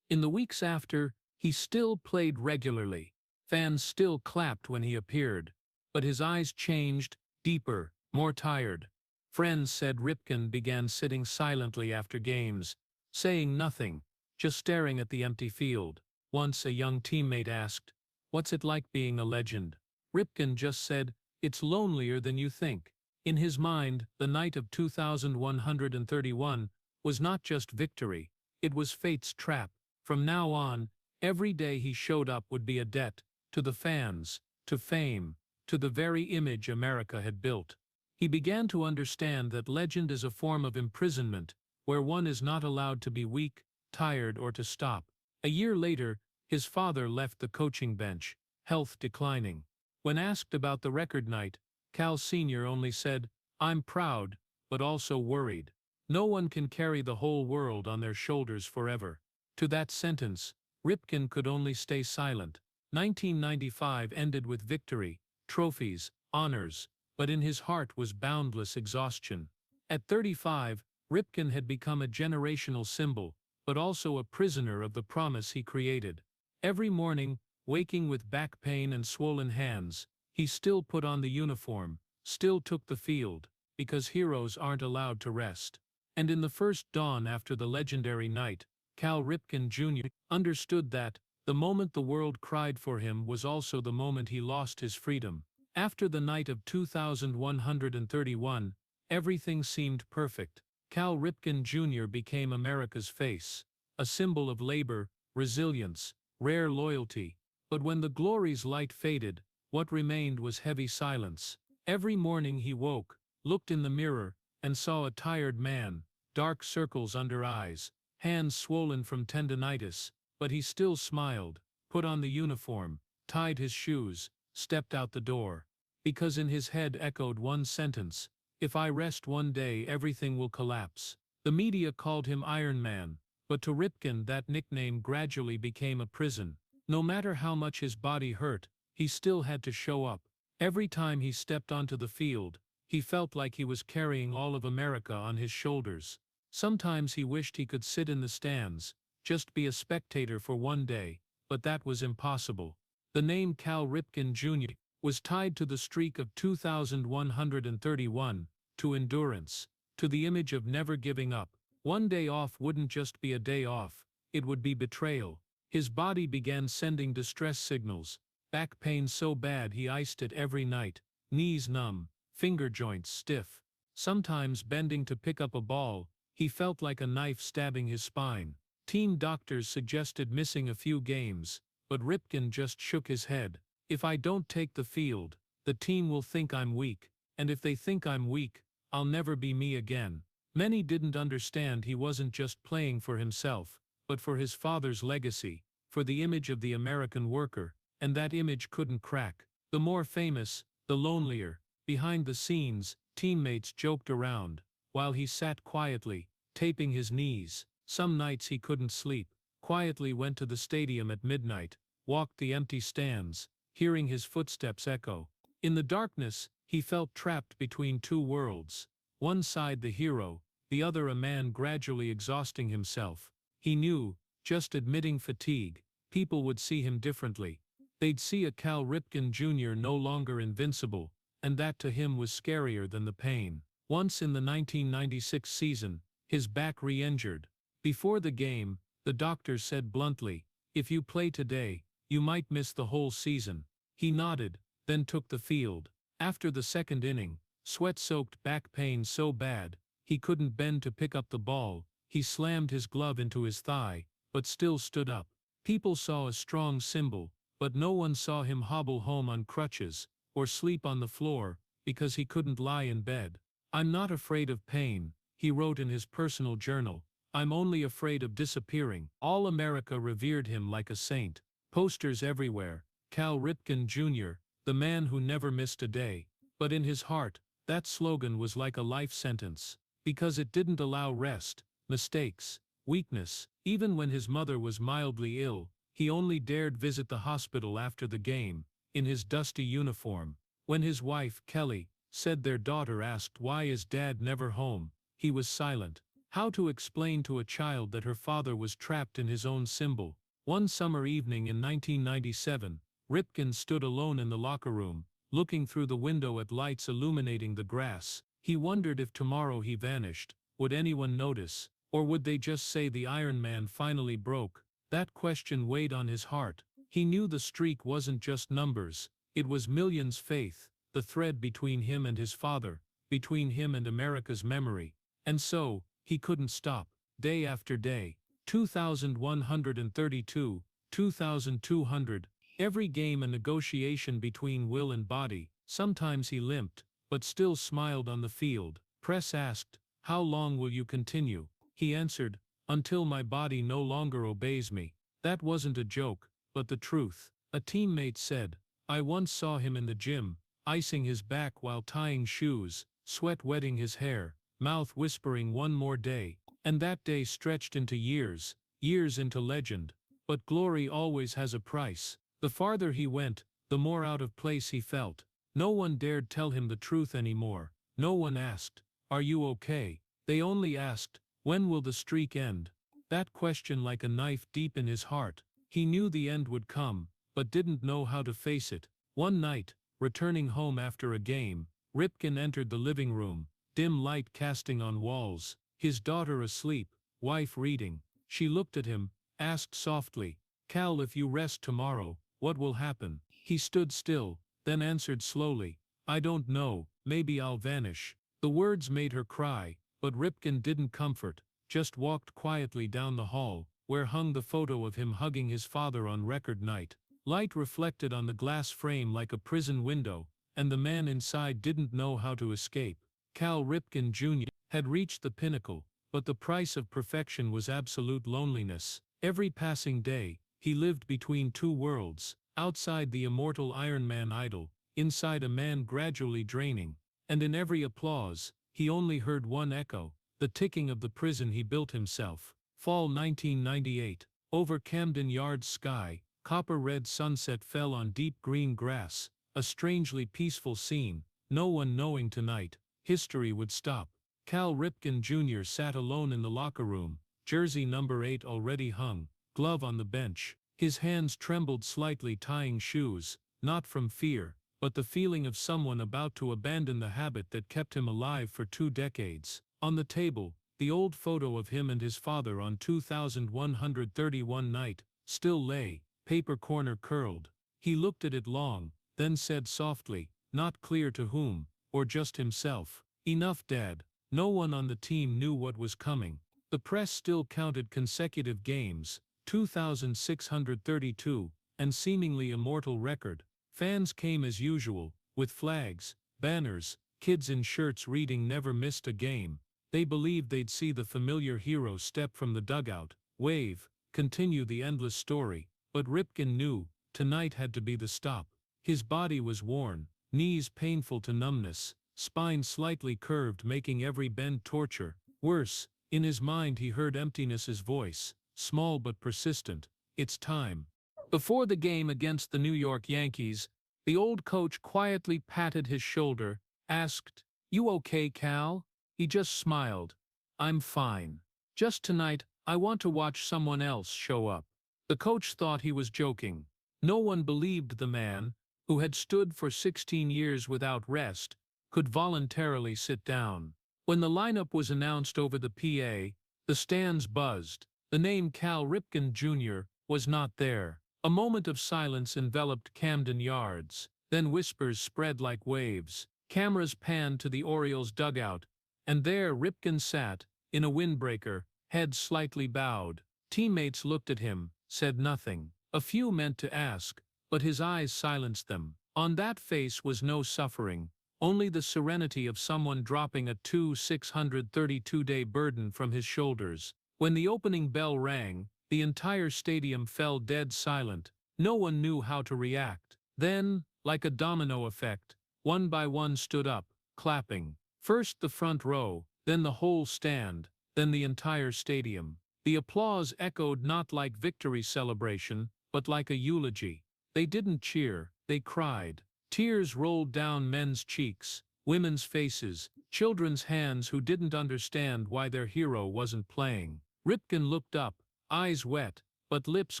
In the weeks after, he still played regularly. Fans still clapped when he appeared. But his eyes changed, deeper, more tired. Friends said Ripken began sitting silently after games, saying nothing, just staring at the empty field. Once a young teammate asked, "What's it like being a legend?" Ripken just said, "It's lonelier than you think." In his mind, the night of 2131 was not just victory, it was fate's trap. From now on, every day he showed up would be a debt, to the fans, to fame, to the very image America had built. He began to understand that legend is a form of imprisonment, where one is not allowed to be weak, tired, or to stop. A year later, his father left the coaching bench, health declining. When asked about the record night, Cal Sr. only said, "I'm proud, but also worried." No one can carry the whole world on their shoulders forever. To that sentence, Ripken could only stay silent. 1995 ended with victory, trophies, honors, but in his heart was boundless exhaustion. At 35, Ripken had become a generational symbol, but also a prisoner of the promise he created. Every morning, waking with back pain and swollen hands, he still put on the uniform, still took the field, because heroes aren't allowed to rest. And in the first dawn after the legendary night, Cal Ripken Jr. understood that, the moment the world cried for him was also the moment he lost his freedom. After the night of 2131, everything seemed perfect. Cal Ripken Jr. became America's face, a symbol of labor, resilience, rare loyalty. But when the glory's light faded, what remained was heavy silence. Every morning he woke, looked in the mirror, and saw a tired man, dark circles under eyes, hands swollen from tendinitis, but he still smiled, put on the uniform, tied his shoes, stepped out the door. Because in his head echoed one sentence, "If I rest one day, everything will collapse." The media called him Iron Man, but to Ripken that nickname gradually became a prison. No matter how much his body hurt, he still had to show up. Every time he stepped onto the field, he felt like he was carrying all of America on his shoulders. Sometimes he wished he could sit in the stands, just be a spectator for one day, but that was impossible. The name Cal Ripken Jr. was tied to the streak of 2131, to endurance, to the image of never giving up. One day off wouldn't just be a day off, it would be betrayal. His body began sending distress signals, back pain so bad he iced it every night, knees numb, finger joints stiff. Sometimes bending to pick up a ball, he felt like a knife stabbing his spine. Team doctors suggested missing a few games, but Ripken just shook his head. "If I don't take the field, the team will think I'm weak, and if they think I'm weak, I'll never be me again." Many didn't understand he wasn't just playing for himself, but for his father's legacy, for the image of the American worker, and that image couldn't crack. The more famous, the lonelier. Behind the scenes, teammates joked around, while he sat quietly, taping his knees. Some nights he couldn't sleep, quietly went to the stadium at midnight, walked the empty stands, hearing his footsteps echo. In the darkness, he felt trapped between two worlds. One side the hero, the other a man gradually exhausting himself. He knew, just admitting fatigue, people would see him differently. They'd see a Cal Ripken Jr. no longer invincible, and that to him was scarier than the pain. Once in the 1996 season, his back re-injured. Before the game, the doctor said bluntly, "If you play today, you might miss the whole season." He nodded, then took the field. After the second inning, sweat-soaked back pain so bad, he couldn't bend to pick up the ball. He slammed his glove into his thigh, but still stood up. People saw a strong symbol, but no one saw him hobble home on crutches, or sleep on the floor, because he couldn't lie in bed. "I'm not afraid of pain," he wrote in his personal journal. "I'm only afraid of disappearing." All America revered him like a saint. Posters everywhere, Cal Ripken Jr., the man who never missed a day. But in his heart, that slogan was like a life sentence, because it didn't allow rest, mistakes, weakness. Even when his mother was mildly ill, he only dared visit the hospital after the game, in his dusty uniform. When his wife, Kelly, said their daughter asked why is Dad never home, he was silent. How to explain to a child that her father was trapped in his own symbol? One summer evening in 1997, Ripken stood alone in the locker room, looking through the window at lights illuminating the grass. He wondered if tomorrow he vanished, would anyone notice, or would they just say the Iron Man finally broke? That question weighed on his heart. He knew the streak wasn't just numbers, it was millions' faith, the thread between him and his father, between him and America's memory. And so, he couldn't stop. Day after day, 2,132, 2,200, every game a negotiation between will and body. Sometimes he limped, but still smiled on the field. Press asked, "How long will you continue?" He answered, "Until my body no longer obeys me." That wasn't a joke, but the truth. A teammate said, "I once saw him in the gym, icing his back while tying shoes, sweat wetting his hair, mouth whispering one more day." And that day stretched into years, years into legend. But glory always has a price. The farther he went, the more out of place he felt. No one dared tell him the truth anymore. No one asked, "Are you okay?" They only asked, "When will the streak end?" That question like a knife deep in his heart. He knew the end would come, but didn't know how to face it. One night, returning home after a game, Ripken entered the living room, dim light casting on walls, his daughter asleep, wife reading. She looked at him, asked softly, "Cal, if you rest tomorrow, what will happen?" He stood still, then answered slowly, "I don't know, maybe I'll vanish." The words made her cry, but Ripken didn't comfort, just walked quietly down the hall, where hung the photo of him hugging his father on record night. Light reflected on the glass frame like a prison window, and the man inside didn't know how to escape. Cal Ripken Jr. had reached the pinnacle, but the price of perfection was absolute loneliness. Every passing day, he lived between two worlds, outside the immortal Iron Man idol, inside a man gradually draining. And in every applause, he only heard one echo, the ticking of the prison he built himself. Fall 1998. Over Camden Yard's sky, copper-red sunset fell on deep green grass, a strangely peaceful scene, no one knowing tonight, history would stop. Cal Ripken Jr. sat alone in the locker room, jersey number 8 already hung, glove on the bench. His hands trembled slightly tying shoes, not from fear, but the feeling of someone about to abandon the habit that kept him alive for 2 decades. On the table, the old photo of him and his father on 2131 night still lay, paper corner curled. He looked at it long, then said softly, not clear to whom, or just himself, "Enough, Dad." No one on the team knew what was coming. The press still counted consecutive games, 2,632, and seemingly immortal record. Fans came as usual, with flags, banners, kids in shirts reading "Never missed a game." They believed they'd see the familiar hero step from the dugout, wave, continue the endless story. But Ripken knew, tonight had to be the stop. His body was worn, knees painful to numbness, spine slightly curved making every bend torture. Worse, in his mind he heard emptiness's voice, small but persistent, "It's time." Before the game against the New York Yankees, the old coach quietly patted his shoulder, asked, "You okay, Cal?" He just smiled. "I'm fine. Just tonight, I want to watch someone else show up." The coach thought he was joking. No one believed the man, who had stood for 16 years without rest, could voluntarily sit down. When the lineup was announced over the PA, the stands buzzed. The name Cal Ripken Jr. was not there. A moment of silence enveloped Camden Yards. Then whispers spread like waves. Cameras panned to the Orioles' dugout, and there Ripken sat, in a windbreaker, head slightly bowed. Teammates looked at him, said nothing. A few meant to ask, but his eyes silenced them. On that face was no suffering, only the serenity of someone dropping a 632-day burden from his shoulders. When the opening bell rang, the entire stadium fell dead silent. No one knew how to react. Then, like a domino effect, one by one stood up, clapping. First the front row, then the whole stand, then the entire stadium. The applause echoed not like victory celebration, but like a eulogy. They didn't cheer, they cried. Tears rolled down men's cheeks, women's faces, children's hands who didn't understand why their hero wasn't playing. Ripken looked up, eyes wet, but lips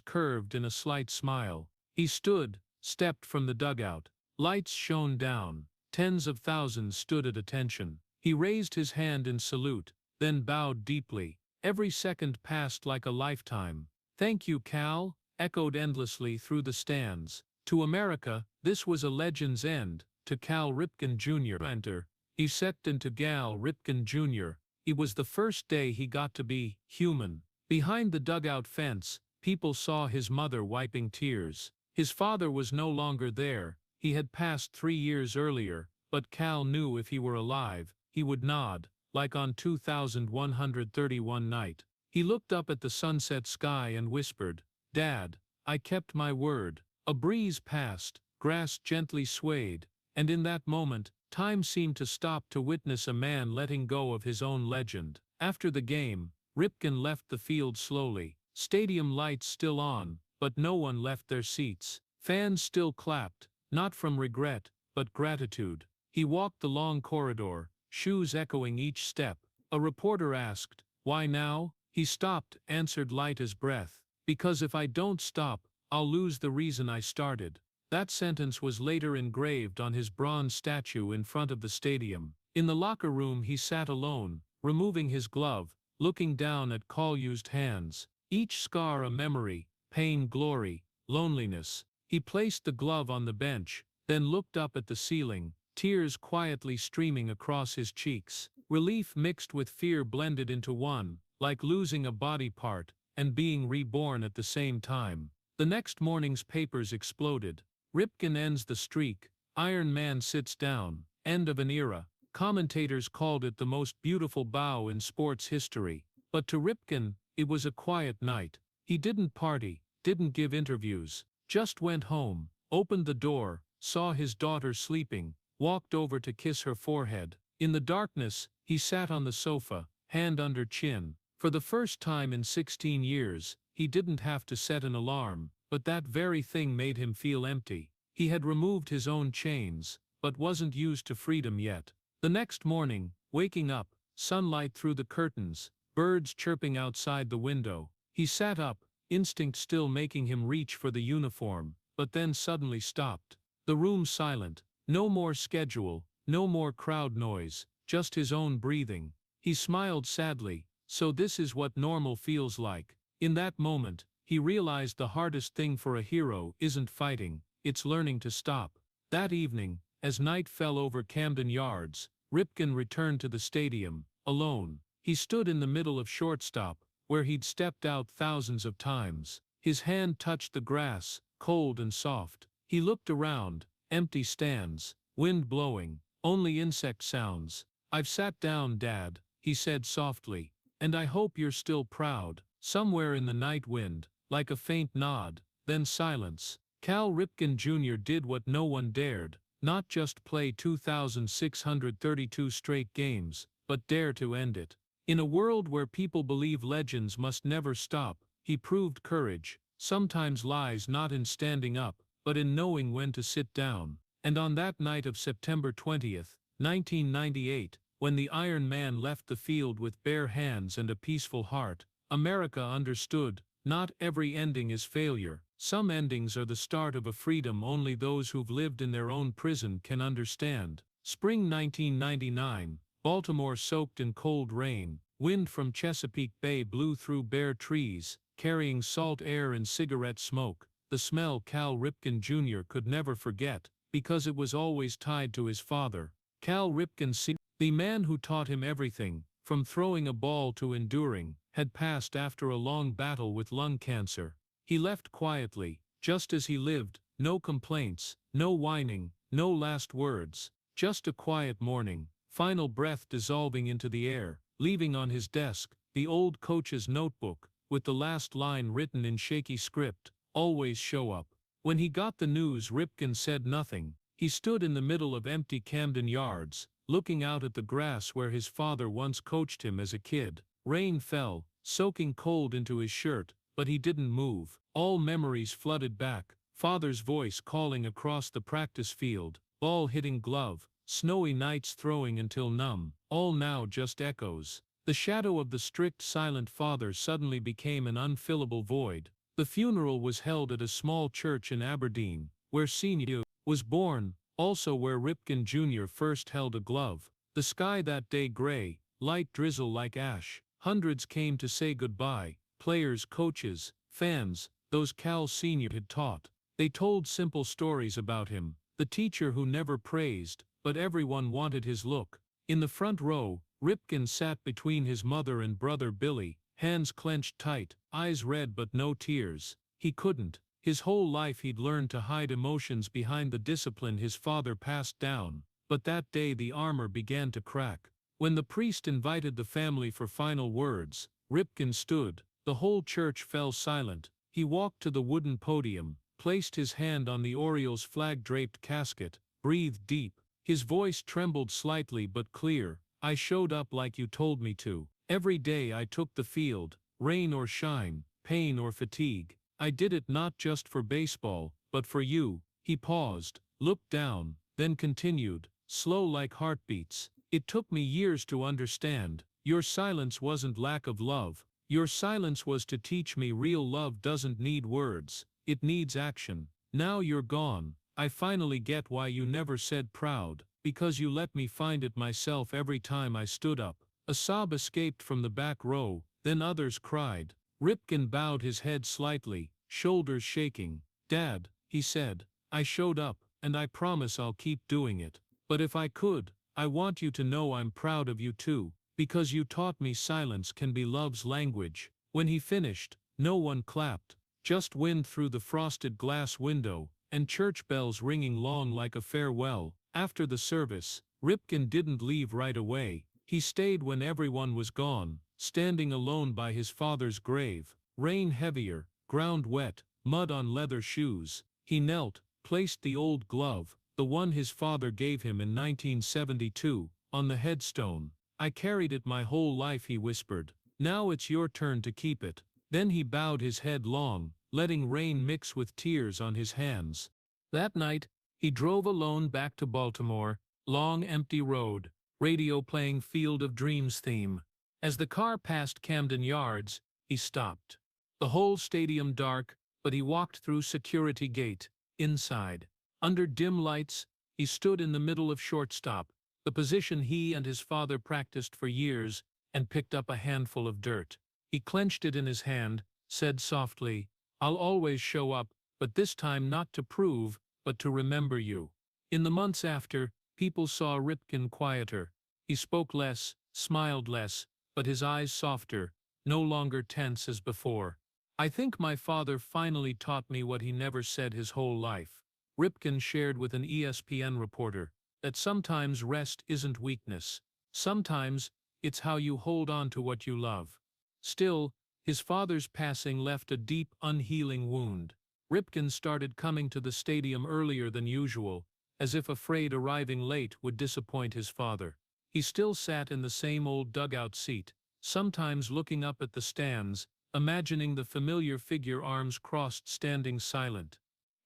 curved in a slight smile. He stood, stepped from the dugout. Lights shone down. Tens of thousands stood at attention. He raised his hand in salute, then bowed deeply. Every second passed like a lifetime. "Thank you, Cal," echoed endlessly through the stands. To America, this was a legend's end. To Cal Ripken Jr. Enter. He stepped into Cal Ripken Jr. It was the first day he got to be human. Behind the dugout fence, people saw his mother wiping tears. His father was no longer there. He had passed 3 years earlier, but Cal knew if he were alive, he would nod, like on 2131 night. He looked up at the sunset sky and whispered, "Dad, I kept my word." A breeze passed, grass gently swayed, and in that moment, time seemed to stop to witness a man letting go of his own legend. After the game, Ripken left the field slowly, stadium lights still on, but no one left their seats. Fans still clapped, not from regret, but gratitude. He walked the long corridor, shoes echoing each step. A reporter asked, "Why now?" He stopped, answered light as breath, "Because if I don't stop, I'll lose the reason I started." That sentence was later engraved on his bronze statue in front of the stadium. In the locker room he sat alone, removing his glove, looking down at Cal-used hands. Each scar a memory, pain, glory, loneliness. He placed the glove on the bench, then looked up at the ceiling, tears quietly streaming across his cheeks. Relief mixed with fear blended into one, like losing a body part and being reborn at the same time. The next morning's papers exploded. Ripken ends the streak, Iron Man sits down, end of an era. Commentators called it the most beautiful bow in sports history. But to Ripken, it was a quiet night. He didn't party, didn't give interviews, just went home, opened the door, saw his daughter sleeping, walked over to kiss her forehead. In the darkness, he sat on the sofa, hand under chin. For the first time in 16 years, he didn't have to set an alarm, but that very thing made him feel empty. He had removed his own chains, but wasn't used to freedom yet. The next morning, waking up, sunlight through the curtains, birds chirping outside the window, he sat up, instinct still making him reach for the uniform, but then suddenly stopped. The room silent, no more schedule, no more crowd noise, just his own breathing. He smiled sadly. So this is what normal feels like. In that moment, he realized the hardest thing for a hero isn't fighting, it's learning to stop. That evening, as night fell over Camden Yards, Ripken returned to the stadium, alone. He stood in the middle of shortstop, where he'd stepped out thousands of times. His hand touched the grass, cold and soft. He looked around, empty stands, wind blowing, only insect sounds. "I've sat down, Dad," he said softly. "And I hope you're still proud." Somewhere in the night wind, like a faint nod, then silence. Cal Ripken Jr. did what no one dared, not just play 2,632 straight games, but dare to end it. In a world where people believe legends must never stop, he proved courage. Sometimes lies not in standing up, but in knowing when to sit down. And on that night of September 20th, 1998, when the Iron Man left the field with bare hands and a peaceful heart, America understood, not every ending is failure. Some endings are the start of a freedom only those who've lived in their own prison can understand. Spring 1999, Baltimore soaked in cold rain, wind from Chesapeake Bay blew through bare trees, carrying salt air and cigarette smoke, the smell Cal Ripken Jr. could never forget, because it was always tied to his father. Cal Ripken Sr., the man who taught him everything, from throwing a ball to enduring, had passed after a long battle with lung cancer. He left quietly, just as he lived, no complaints, no whining, no last words, just a quiet morning, final breath dissolving into the air, leaving on his desk the old coach's notebook, with the last line written in shaky script, "Always show up." When he got the news, Ripken said nothing. He stood in the middle of empty Camden Yards, looking out at the grass where his father once coached him as a kid. Rain fell, soaking cold into his shirt, but he didn't move. All memories flooded back, father's voice calling across the practice field, ball hitting glove, snowy nights throwing until numb, all now just echoes. The shadow of the strict silent father suddenly became an unfillable void. The funeral was held at a small church in Aberdeen, where Sr. was born, also where Ripken Jr. first held a glove. The sky that day gray, light drizzle like ash. Hundreds came to say goodbye, players, coaches, Fans, those Cal Sr. had taught. They told simple stories about him, the teacher who never praised, but everyone wanted his look. In the front row, Ripken sat between his mother and brother Billy, hands clenched tight, eyes red but no tears. He couldn't. His whole life he'd learned to hide emotions behind the discipline his father passed down. But that day the armor began to crack. When the priest invited the family for final words, Ripken stood. The whole church fell silent. He walked to the wooden podium, placed his hand on the Orioles' flag-draped casket, breathed deep. His voice trembled slightly but clear. I showed up like you told me to. Every day I took the field, rain or shine, pain or fatigue. I did it not just for baseball, but for you. He paused, looked down, then continued, slow like heartbeats. It took me years to understand. Your silence wasn't lack of love. Your silence was to teach me real love doesn't need words. It needs action. Now you're gone. I finally get why you never said proud, because you let me find it myself every time I stood up. A sob escaped from the back row, then others cried. Ripken bowed his head slightly, shoulders shaking. Dad, he said, I showed up, and I promise I'll keep doing it. But if I could, I want you to know I'm proud of you too, because you taught me silence can be love's language. When he finished, no one clapped, just wind through the frosted glass window, and church bells ringing long like a farewell. After the service, Ripken didn't leave right away. He stayed when everyone was gone, standing alone by his father's grave. Rain heavier, ground wet, mud on leather shoes. He knelt, placed the old glove, the one his father gave him in 1972, on the headstone. I carried it my whole life, he whispered. Now it's your turn to keep it. Then he bowed his head long, letting rain mix with tears on his hands. That night, he drove alone back to Baltimore, long empty road, radio playing Field of Dreams theme. As the car passed Camden Yards, he stopped. The whole stadium dark, but he walked through security gate. Inside, under dim lights, he stood in the middle of shortstop, the position he and his father practiced for years, and picked up a handful of dirt. He clenched it in his hand, said softly, I'll always show up, but this time not to prove, but to remember you. In the months after, people saw Ripken quieter. He spoke less, smiled less, but his eyes softer, no longer tense as before. I think my father finally taught me what he never said his whole life. Ripken shared with an ESPN reporter that sometimes rest isn't weakness. Sometimes, it's how you hold on to what you love. Still, his father's passing left a deep, unhealing wound. Ripken started coming to the stadium earlier than usual, as if afraid arriving late would disappoint his father. He still sat in the same old dugout seat, sometimes looking up at the stands, imagining the familiar figure, arms crossed, standing silent.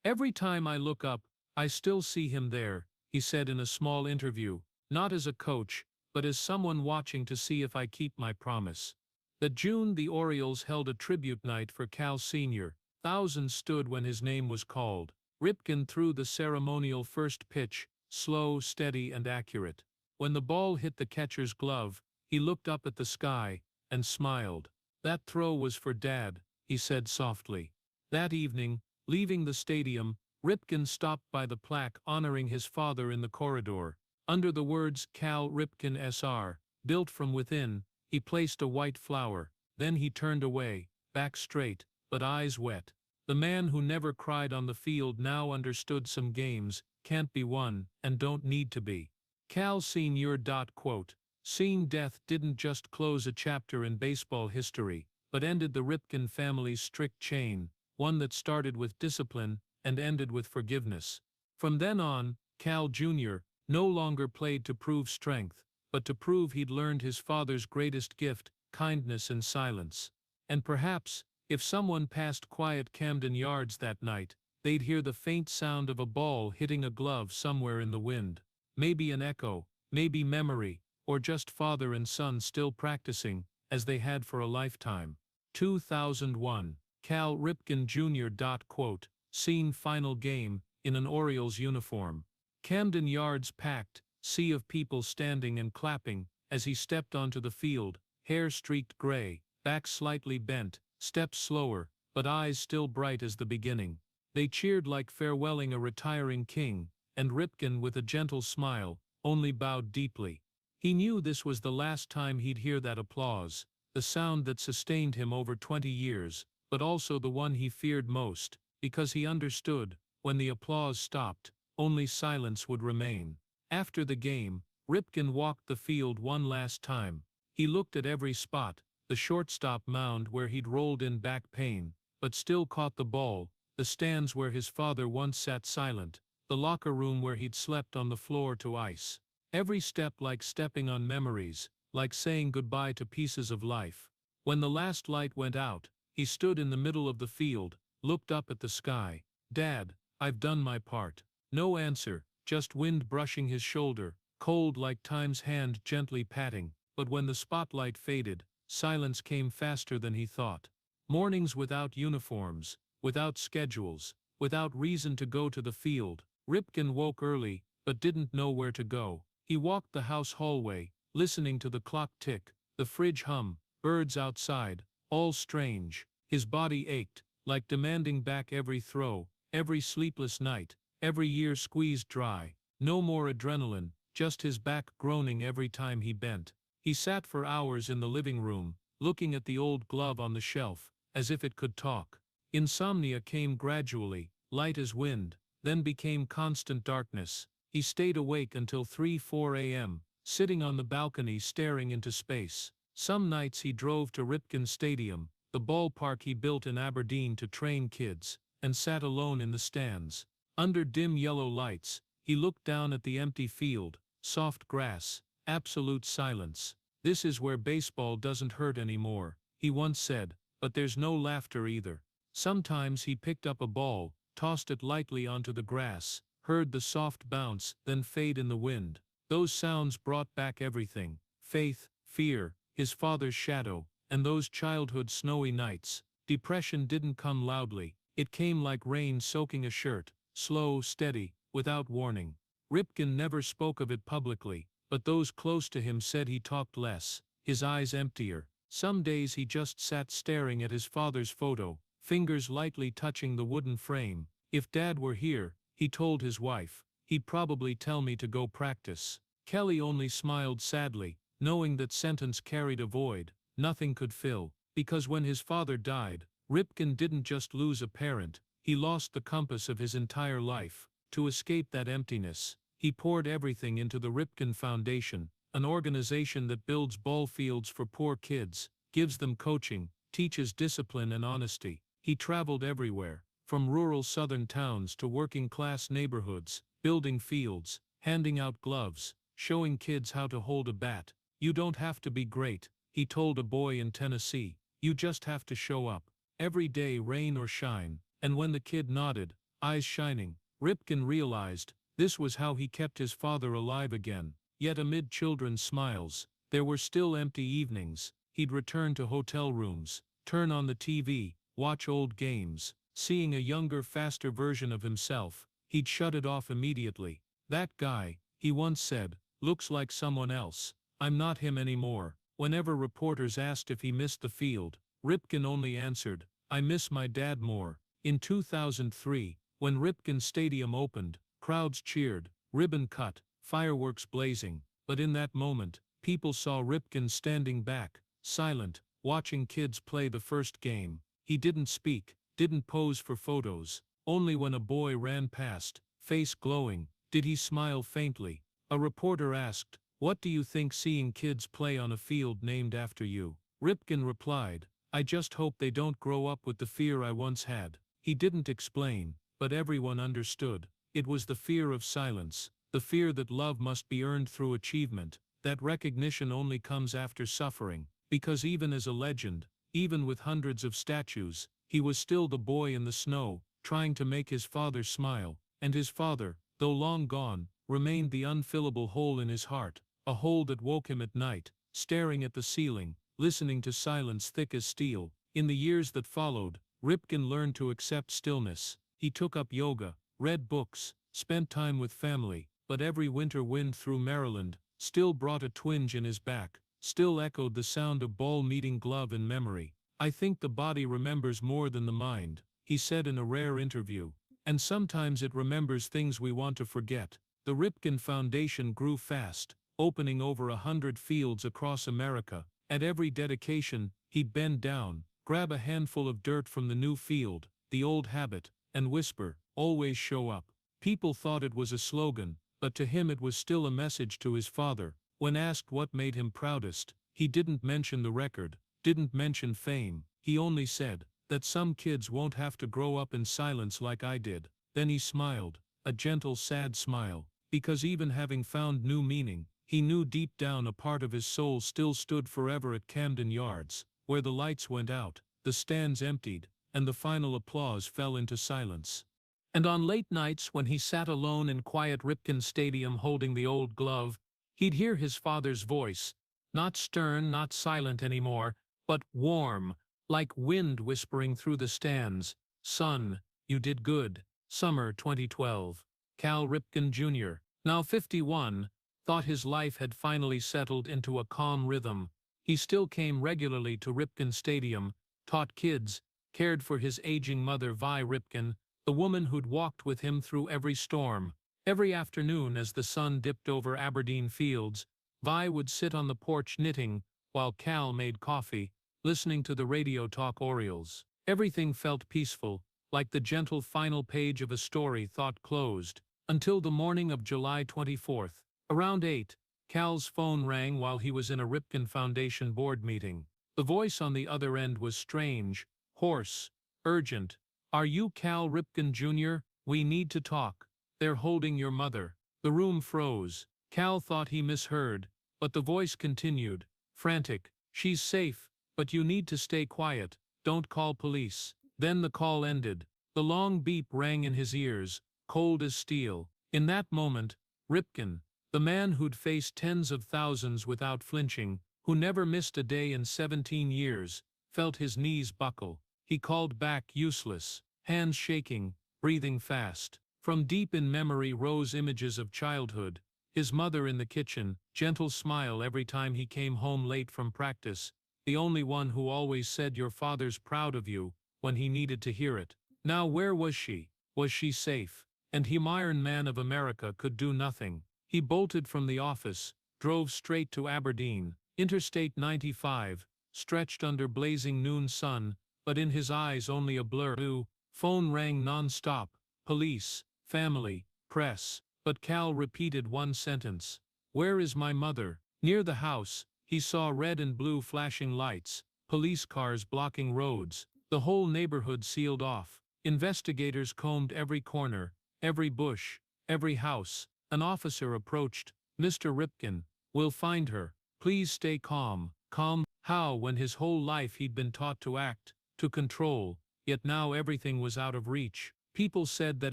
Every time I look up, I still see him there, he said in a small interview, not as a coach, but as someone watching to see if I keep my promise. That June the Orioles held a tribute night for Cal Sr. Thousands stood when his name was called. Ripken threw the ceremonial first pitch, slow, steady, and accurate. When the ball hit the catcher's glove, he looked up at the sky and smiled. That throw was for Dad, he said softly. That evening, leaving the stadium, Ripken stopped by the plaque honoring his father in the corridor. Under the words Cal Ripken Sr., built from within, he placed a white flower. Then he turned away, back straight, but eyes wet. The man who never cried on the field now understood some games can't be won and don't need to be. Cal Sr. Quote, seeing death didn't just close a chapter in baseball history, but ended the Ripken family's strict chain, one that started with discipline and ended with forgiveness. From then on, Cal Jr. no longer played to prove strength, but to prove he'd learned his father's greatest gift, kindness and silence. And perhaps, if someone passed quiet Camden Yards that night, they'd hear the faint sound of a ball hitting a glove somewhere in the wind. Maybe an echo, maybe memory, or just father and son still practicing, as they had for a lifetime. 2001, Cal Ripken Jr. Quote, seen final game, in an Orioles uniform. Camden Yards packed, sea of people standing and clapping, as he stepped onto the field, hair streaked gray, back slightly bent, steps slower, but eyes still bright as the beginning. They cheered like farewelling a retiring king, and Ripken, with a gentle smile, only bowed deeply. He knew this was the last time he'd hear that applause, the sound that sustained him over 20 years, but also the one he feared most, because he understood, when the applause stopped, only silence would remain. After the game, Ripken walked the field one last time. He looked at every spot, the shortstop mound where he'd rolled in back pain, but still caught the ball, the stands where his father once sat silent, the locker room where he'd slept on the floor to ice. Every step like stepping on memories, like saying goodbye to pieces of life. When the last light went out, he stood in the middle of the field, looked up at the sky. "Dad, I've done my part." No answer, just wind brushing his shoulder, cold like time's hand gently patting. But when the spotlight faded, silence came faster than he thought. Mornings without uniforms, without schedules, without reason to go to the field. Ripken woke early, but didn't know where to go. He walked the house hallway, listening to the clock tick, the fridge hum, birds outside, all strange. His body ached, like demanding back every throw, every sleepless night, every year squeezed dry. No more adrenaline, just his back groaning every time he bent. He sat for hours in the living room, looking at the old glove on the shelf, as if it could talk. Insomnia came gradually, light as wind, then became constant darkness. He stayed awake until 3-4 a.m., sitting on the balcony staring into space. Some nights he drove to Ripken Stadium, the ballpark he built in Aberdeen to train kids, and sat alone in the stands. Under dim yellow lights, he looked down at the empty field, soft grass, absolute silence. "This is where baseball doesn't hurt anymore," he once said, "but there's no laughter either." Sometimes he picked up a ball, tossed it lightly onto the grass, heard the soft bounce, then fade in the wind. Those sounds brought back everything: faith, fear, his father's shadow, and those childhood snowy nights. Depression didn't come loudly, it came like rain soaking a shirt, slow, steady, without warning. Ripken never spoke of it publicly, but those close to him said he talked less, his eyes emptier. Some days he just sat staring at his father's photo, fingers lightly touching the wooden frame. "If Dad were here," he told his wife, "he'd probably tell me to go practice." Kelly only smiled sadly, knowing that sentence carried a void nothing could fill. Because when his father died, Ripken didn't just lose a parent, he lost the compass of his entire life. To escape that emptiness, he poured everything into the Ripken Foundation, an organization that builds ball fields for poor kids, gives them coaching, teaches discipline and honesty. He traveled everywhere, from rural southern towns to working-class neighborhoods, building fields, handing out gloves, showing kids how to hold a bat. "You don't have to be great," he told a boy in Tennessee. "You just have to show up. Every day, rain or shine." And when the kid nodded, eyes shining, Ripken realized this was how he kept his father alive again. Yet amid children's smiles, there were still empty evenings. He'd return to hotel rooms, turn on the TV, watch old games. Seeing a younger, faster version of himself, he'd shut it off immediately. "That guy," he once said, "looks like someone else. I'm not him anymore." Whenever reporters asked if he missed the field, Ripken only answered, "I miss my dad more." In 2003, when Ripken Stadium opened, crowds cheered, ribbon cut, fireworks blazing. But in that moment, people saw Ripken standing back, silent, watching kids play the first game. He didn't speak, didn't pose for photos. Only when a boy ran past, face glowing, did he smile faintly. A reporter asked, "What do you think seeing kids play on a field named after you?" Ripken replied, "I just hope they don't grow up with the fear I once had." He didn't explain, but everyone understood. It was the fear of silence, the fear that love must be earned through achievement, that recognition only comes after suffering. Because even as a legend, even with hundreds of statues, he was still the boy in the snow, trying to make his father smile. And his father, though long gone, remained the unfillable hole in his heart, a hole that woke him at night, staring at the ceiling, listening to silence thick as steel. In the years that followed, Ripken learned to accept stillness. He took up yoga, read books, spent time with family, but every winter wind through Maryland still brought a twinge in his back, still echoed the sound of ball meeting glove in memory. I think the body remembers more than the mind, he said in a rare interview. And sometimes it remembers things we want to forget. The Ripken Foundation grew fast, opening over 100 fields across America. At every dedication, he'd bend down, grab a handful of dirt from the new field, the old habit, and whisper, "Always show up." People thought it was a slogan, but to him it was still a message to his father. When asked what made him proudest, he didn't mention the record, didn't mention fame. He only said that some kids won't have to grow up in silence like I did. Then he smiled, a gentle, sad smile, because even having found new meaning, he knew deep down a part of his soul still stood forever at Camden Yards, where the lights went out, the stands emptied, and the final applause fell into silence. And on late nights when he sat alone in quiet Ripken Stadium holding the old glove, he'd hear his father's voice, not stern, not silent anymore, but warm, like wind whispering through the stands. "Son, you did good." Summer 2012. Cal Ripken Jr., now 51, thought his life had finally settled into a calm rhythm. He still came regularly to Ripken Stadium, taught kids, cared for his aging mother Vi Ripken, the woman who'd walked with him through every storm. Every afternoon as the sun dipped over Aberdeen fields, Vi would sit on the porch knitting, while Cal made coffee, listening to the radio talk Orioles. Everything felt peaceful, like the gentle final page of a story thought closed, until the morning of July 24th. Around 8, Cal's phone rang while he was in a Ripken Foundation board meeting. The voice on the other end was strange, hoarse, urgent. "Are you Cal Ripken Jr.? We need to talk. They're holding your mother." The room froze. Cal thought he misheard, but the voice continued, frantic. "She's safe, but you need to stay quiet. Don't call police." Then the call ended. The long beep rang in his ears, cold as steel. In that moment, Ripken, the man who'd faced tens of thousands without flinching, who never missed a day in 17 years, felt his knees buckle. He called back useless, hands shaking, breathing fast. From deep in memory rose images of childhood, his mother in the kitchen, gentle smile every time he came home late from practice, the only one who always said "Your father's proud of you" when he needed to hear it. Now where was she? Was she safe? And he, Iron Man of America, could do nothing. He bolted from the office, drove straight to Aberdeen. Interstate 95, stretched under blazing noon sun, but in his eyes only a blur. Phone rang non-stop. Police, family, press. But Cal repeated one sentence. "Where is my mother?" Near the house, he saw red and blue flashing lights, police cars blocking roads, the whole neighborhood sealed off. Investigators combed every corner, every bush, every house. An officer approached. "Mr. Ripken, we'll find her. Please stay calm." Calm? How, when his whole life he'd been taught to act, to control, yet now everything was out of reach. People said that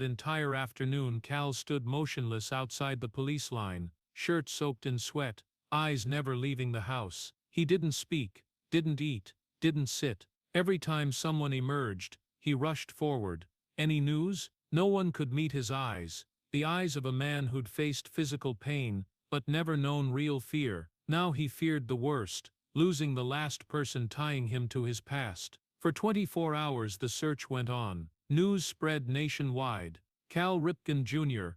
entire afternoon Cal stood motionless outside the police line, shirt soaked in sweat, eyes never leaving the house. He didn't speak, didn't eat, didn't sit. Every time someone emerged, he rushed forward. Any news? No one could meet his eyes, the eyes of a man who'd faced physical pain, but never known real fear. Now he feared the worst, losing the last person tying him to his past. For 24 hours the search went on. News spread nationwide. Cal Ripken Jr.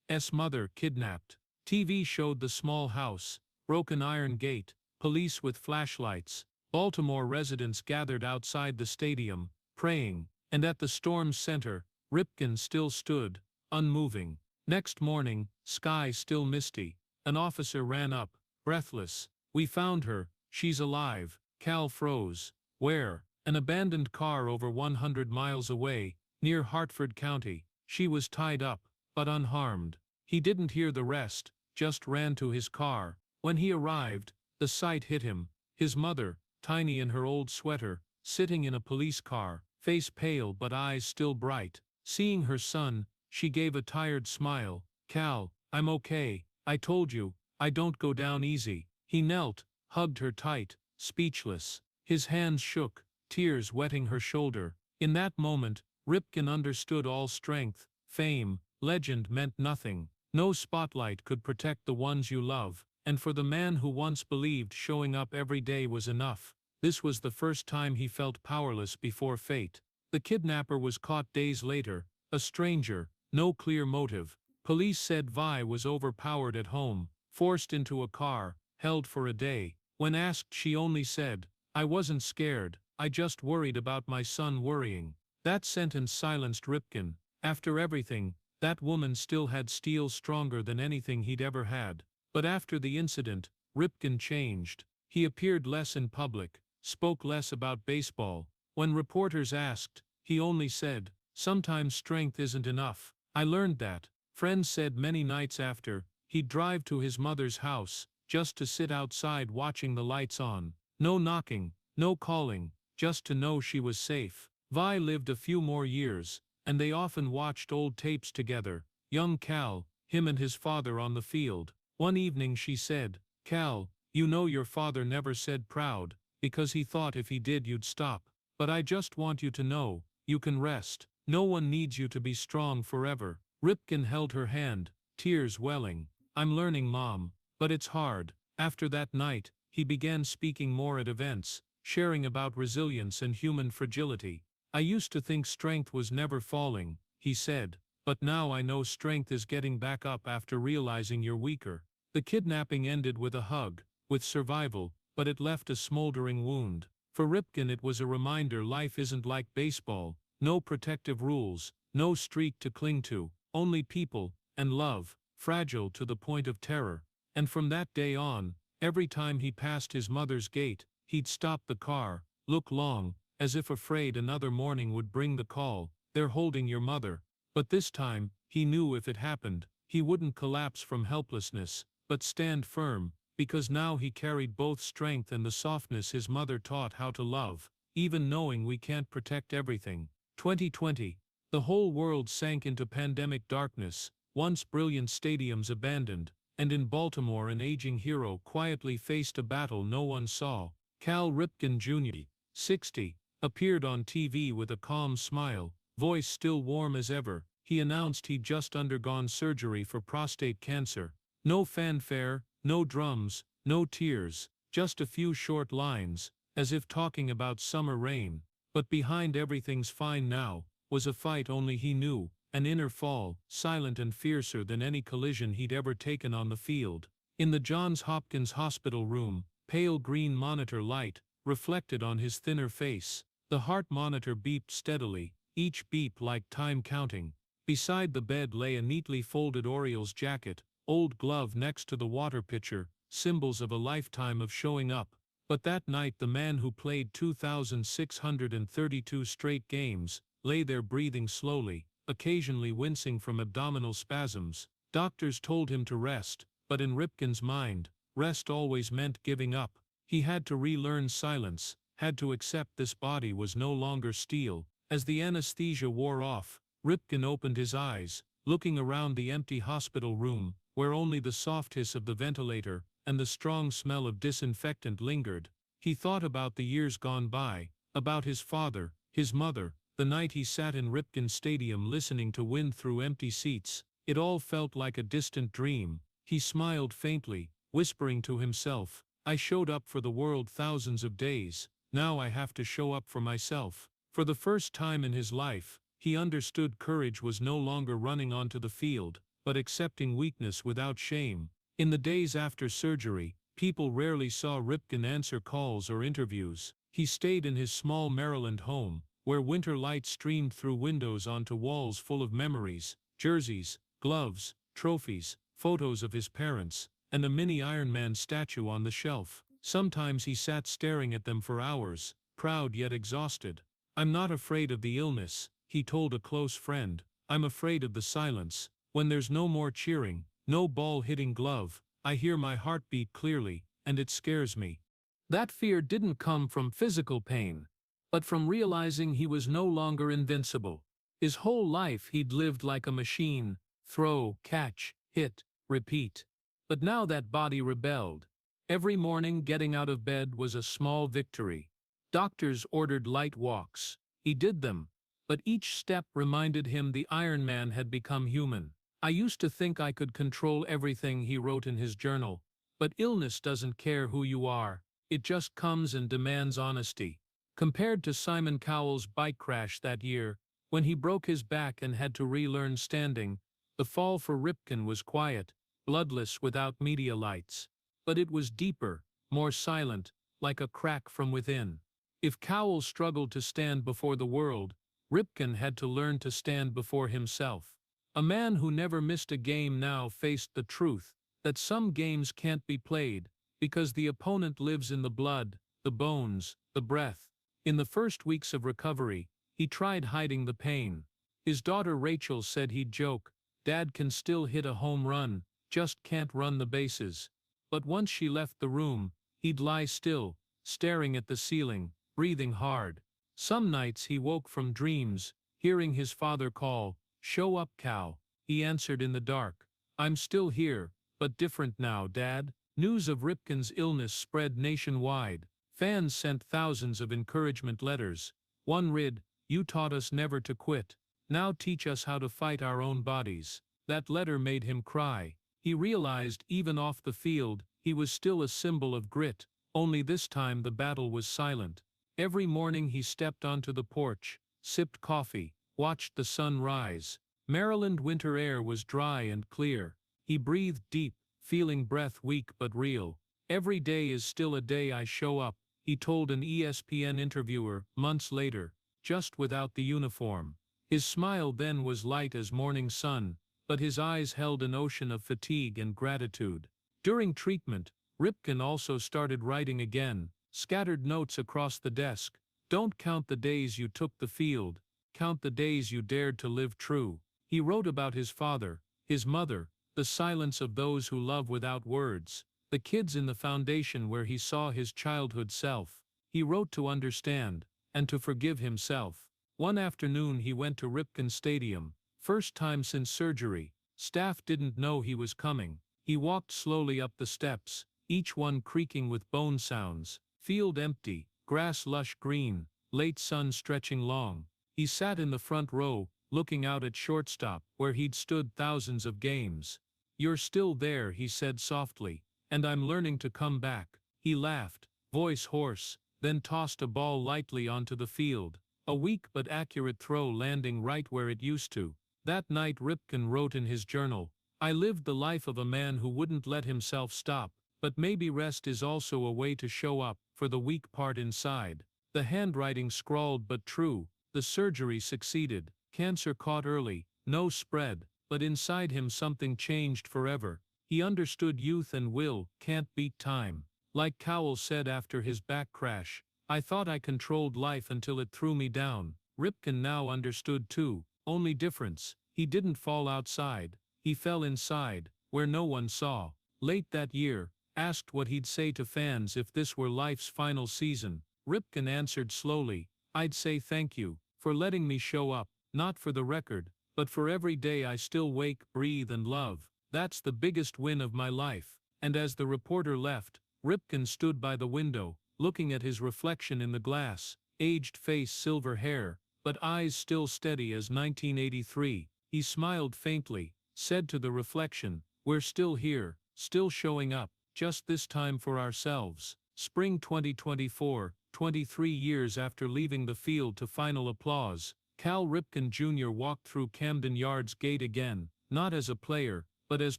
S mother kidnapped. TV showed the small house, broken iron gate, police with flashlights. Baltimore residents gathered outside the stadium, praying, and at the storm's center, Ripken still stood, unmoving. Next morning, sky still misty. An officer ran up, breathless. "We found her, she's alive." Cal froze. Where? An abandoned car over 100 miles away, near Hartford County. She was tied up, but unharmed. He didn't hear the rest, just ran to his car. When he arrived, the sight hit him. His mother, tiny in her old sweater, sitting in a police car, face pale but eyes still bright. Seeing her son, she gave a tired smile. "Cal, I'm okay. I told you, I don't go down easy." He knelt, hugged her tight, speechless. His hands shook, tears wetting her shoulder. In that moment, Ripken understood all strength, fame, legend meant nothing. No spotlight could protect the ones you love, and for the man who once believed showing up every day was enough, This was the first time he felt powerless before fate. The kidnapper was caught days later, a stranger, no clear motive. Police said Vi was overpowered at home, forced into a car, held for a day. When asked, she only said, "I wasn't scared, I just worried about my son worrying." That sentence silenced Ripken. After everything, that woman still had steel stronger than anything he'd ever had. But after the incident, Ripken changed. He appeared less in public, spoke less about baseball. When reporters asked, he only said, "Sometimes strength isn't enough." I learned that. Friends said many nights after, he'd drive to his mother's house, just to sit outside watching the lights on. No knocking, no calling, just to know she was safe. Vi lived a few more years, and they often watched old tapes together. Young Cal, him and his father on the field. One evening she said, "Cal, you know your father never said proud, because he thought if he did you'd stop. But I just want you to know, you can rest. No one needs you to be strong forever." Ripken held her hand, tears welling. "I'm learning, Mom, but it's hard." After that night, he began speaking more at events, sharing about resilience and human fragility. "I used to think strength was never falling," he said, "but now I know strength is getting back up after realizing you're weaker." The kidnapping ended with a hug, with survival, but it left a smoldering wound. For Ripken it was a reminder life isn't like baseball, no protective rules, no streak to cling to, only people, and love, fragile to the point of terror. And from that day on, every time he passed his mother's gate, he'd stop the car, look long, as if afraid another morning would bring the call, "They're holding your mother." But this time, he knew if it happened, he wouldn't collapse from helplessness, but stand firm, because now he carried both strength and the softness his mother taught how to love, even knowing we can't protect everything. 2020. The whole world sank into pandemic darkness, once brilliant stadiums abandoned, and in Baltimore an aging hero quietly faced a battle no one saw. Cal Ripken Jr., 60, appeared on TV with a calm smile, voice still warm as ever. He announced he'd just undergone surgery for prostate cancer. No fanfare, no drums, no tears, just a few short lines, as if talking about summer rain. But behind "everything's fine now" was a fight only he knew, an inner fall, silent and fiercer than any collision he'd ever taken on the field. In the Johns Hopkins hospital room, pale green monitor light reflected on his thinner face. The heart monitor beeped steadily, each beep like time counting. Beside the bed lay a neatly folded Orioles jacket, old glove next to the water pitcher, symbols of a lifetime of showing up. But that night the man who played 2,632 straight games lay there breathing slowly, occasionally wincing from abdominal spasms. Doctors told him to rest, but in Ripken's mind, rest always meant giving up. He had to relearn silence, had to accept this body was no longer steel. As the anesthesia wore off, Ripken opened his eyes, looking around the empty hospital room, where only the soft hiss of the ventilator and the strong smell of disinfectant lingered. He thought about the years gone by, about his father, his mother, the night he sat in Ripken Stadium listening to wind through empty seats. It all felt like a distant dream. He smiled faintly, whispering to himself, "I showed up for the world thousands of days, now I have to show up for myself." For the first time in his life, he understood courage was no longer running onto the field, but accepting weakness without shame. In the days after surgery, people rarely saw Ripken answer calls or interviews. He stayed in his small Maryland home, where winter light streamed through windows onto walls full of memories, jerseys, gloves, trophies, photos of his parents, and a mini Iron Man statue on the shelf. Sometimes he sat staring at them for hours, proud yet exhausted. "I'm not afraid of the illness," he told a close friend. "I'm afraid of the silence. When there's no more cheering, no ball hitting glove, I hear my heart beat clearly, and it scares me." That fear didn't come from physical pain, but from realizing he was no longer invincible. His whole life he'd lived like a machine, throw, catch, hit, repeat. But now that body rebelled. Every morning getting out of bed was a small victory. Doctors ordered light walks. He did them, but each step reminded him the Iron Man had become human. "I used to think I could control everything," he wrote in his journal, "but illness doesn't care who you are. it just comes and demands honesty. Compared to Simon Cowell's bike crash that year, when he broke his back and had to relearn standing, the fall for Ripken was quiet, bloodless without media lights. But it was deeper, more silent, like a crack from within. If Cowell struggled to stand before the world, Ripken had to learn to stand before himself. A man who never missed a game now faced the truth that some games can't be played because the opponent lives in the blood, the bones, the breath. In the first weeks of recovery, he tried hiding the pain. His daughter Rachel said he'd joke, "Dad can still hit a home run, just can't run the bases." But once she left the room, he'd lie still, staring at the ceiling, breathing hard. Some nights he woke from dreams, hearing his father call, "Show up, Cal." He answered in the dark, "I'm still here, but different now, Dad." News of Ripken's illness spread nationwide. Fans sent thousands of encouragement letters. One read, "You taught us never to quit. Now teach us how to fight our own bodies." That letter made him cry. He realized even off the field, he was still a symbol of grit, only this time the battle was silent. Every morning he stepped onto the porch, sipped coffee, watched the sun rise. Maryland winter air was dry and clear. He breathed deep, feeling breath weak but real. "Every day is still a day I show up," he told an ESPN interviewer months later, just without the uniform. His smile then was light as morning sun, but his eyes held an ocean of fatigue and gratitude. During treatment, Ripken also started writing again, scattered notes across the desk. "Don't count the days you took the field, count the days you dared to live true." He wrote about his father, his mother, the silence of those who love without words, the kids in the foundation where he saw his childhood self. He wrote to understand, and to forgive himself. One afternoon he went to Ripken Stadium, first time since surgery. Staff didn't know he was coming. He walked slowly up the steps, each one creaking with bone sounds. Field empty, grass lush green, late sun stretching long. He sat in the front row, looking out at shortstop, where he'd stood thousands of games. "You're still there," he said softly, "and I'm learning to come back." He laughed, voice hoarse, then tossed a ball lightly onto the field. A weak but accurate throw landing right where it used to. That night Ripken wrote in his journal, "I lived the life of a man who wouldn't let himself stop, but maybe rest is also a way to show up for the weak part inside." The handwriting scrawled but true. The surgery succeeded. Cancer caught early, no spread, but inside him something changed forever. He understood youth and will can't beat time. Like Cowell said after his back crash, "I thought I controlled life until it threw me down." Ripken now understood too. Only difference, he didn't fall outside, he fell inside, where no one saw. Late that year, asked what he'd say to fans if this were life's final season, Ripken answered slowly, "I'd say thank you for letting me show up, not for the record, but for every day I still wake, breathe and love. That's the biggest win of my life." And as the reporter left, Ripken stood by the window, looking at his reflection in the glass, aged face, silver hair, but eyes still steady as 1983. He smiled faintly, said to the reflection, "We're still here, still showing up, just this time for ourselves." Spring 2024, 23 years after leaving the field to final applause, Cal Ripken Jr. walked through Camden Yards gate again, not as a player, but as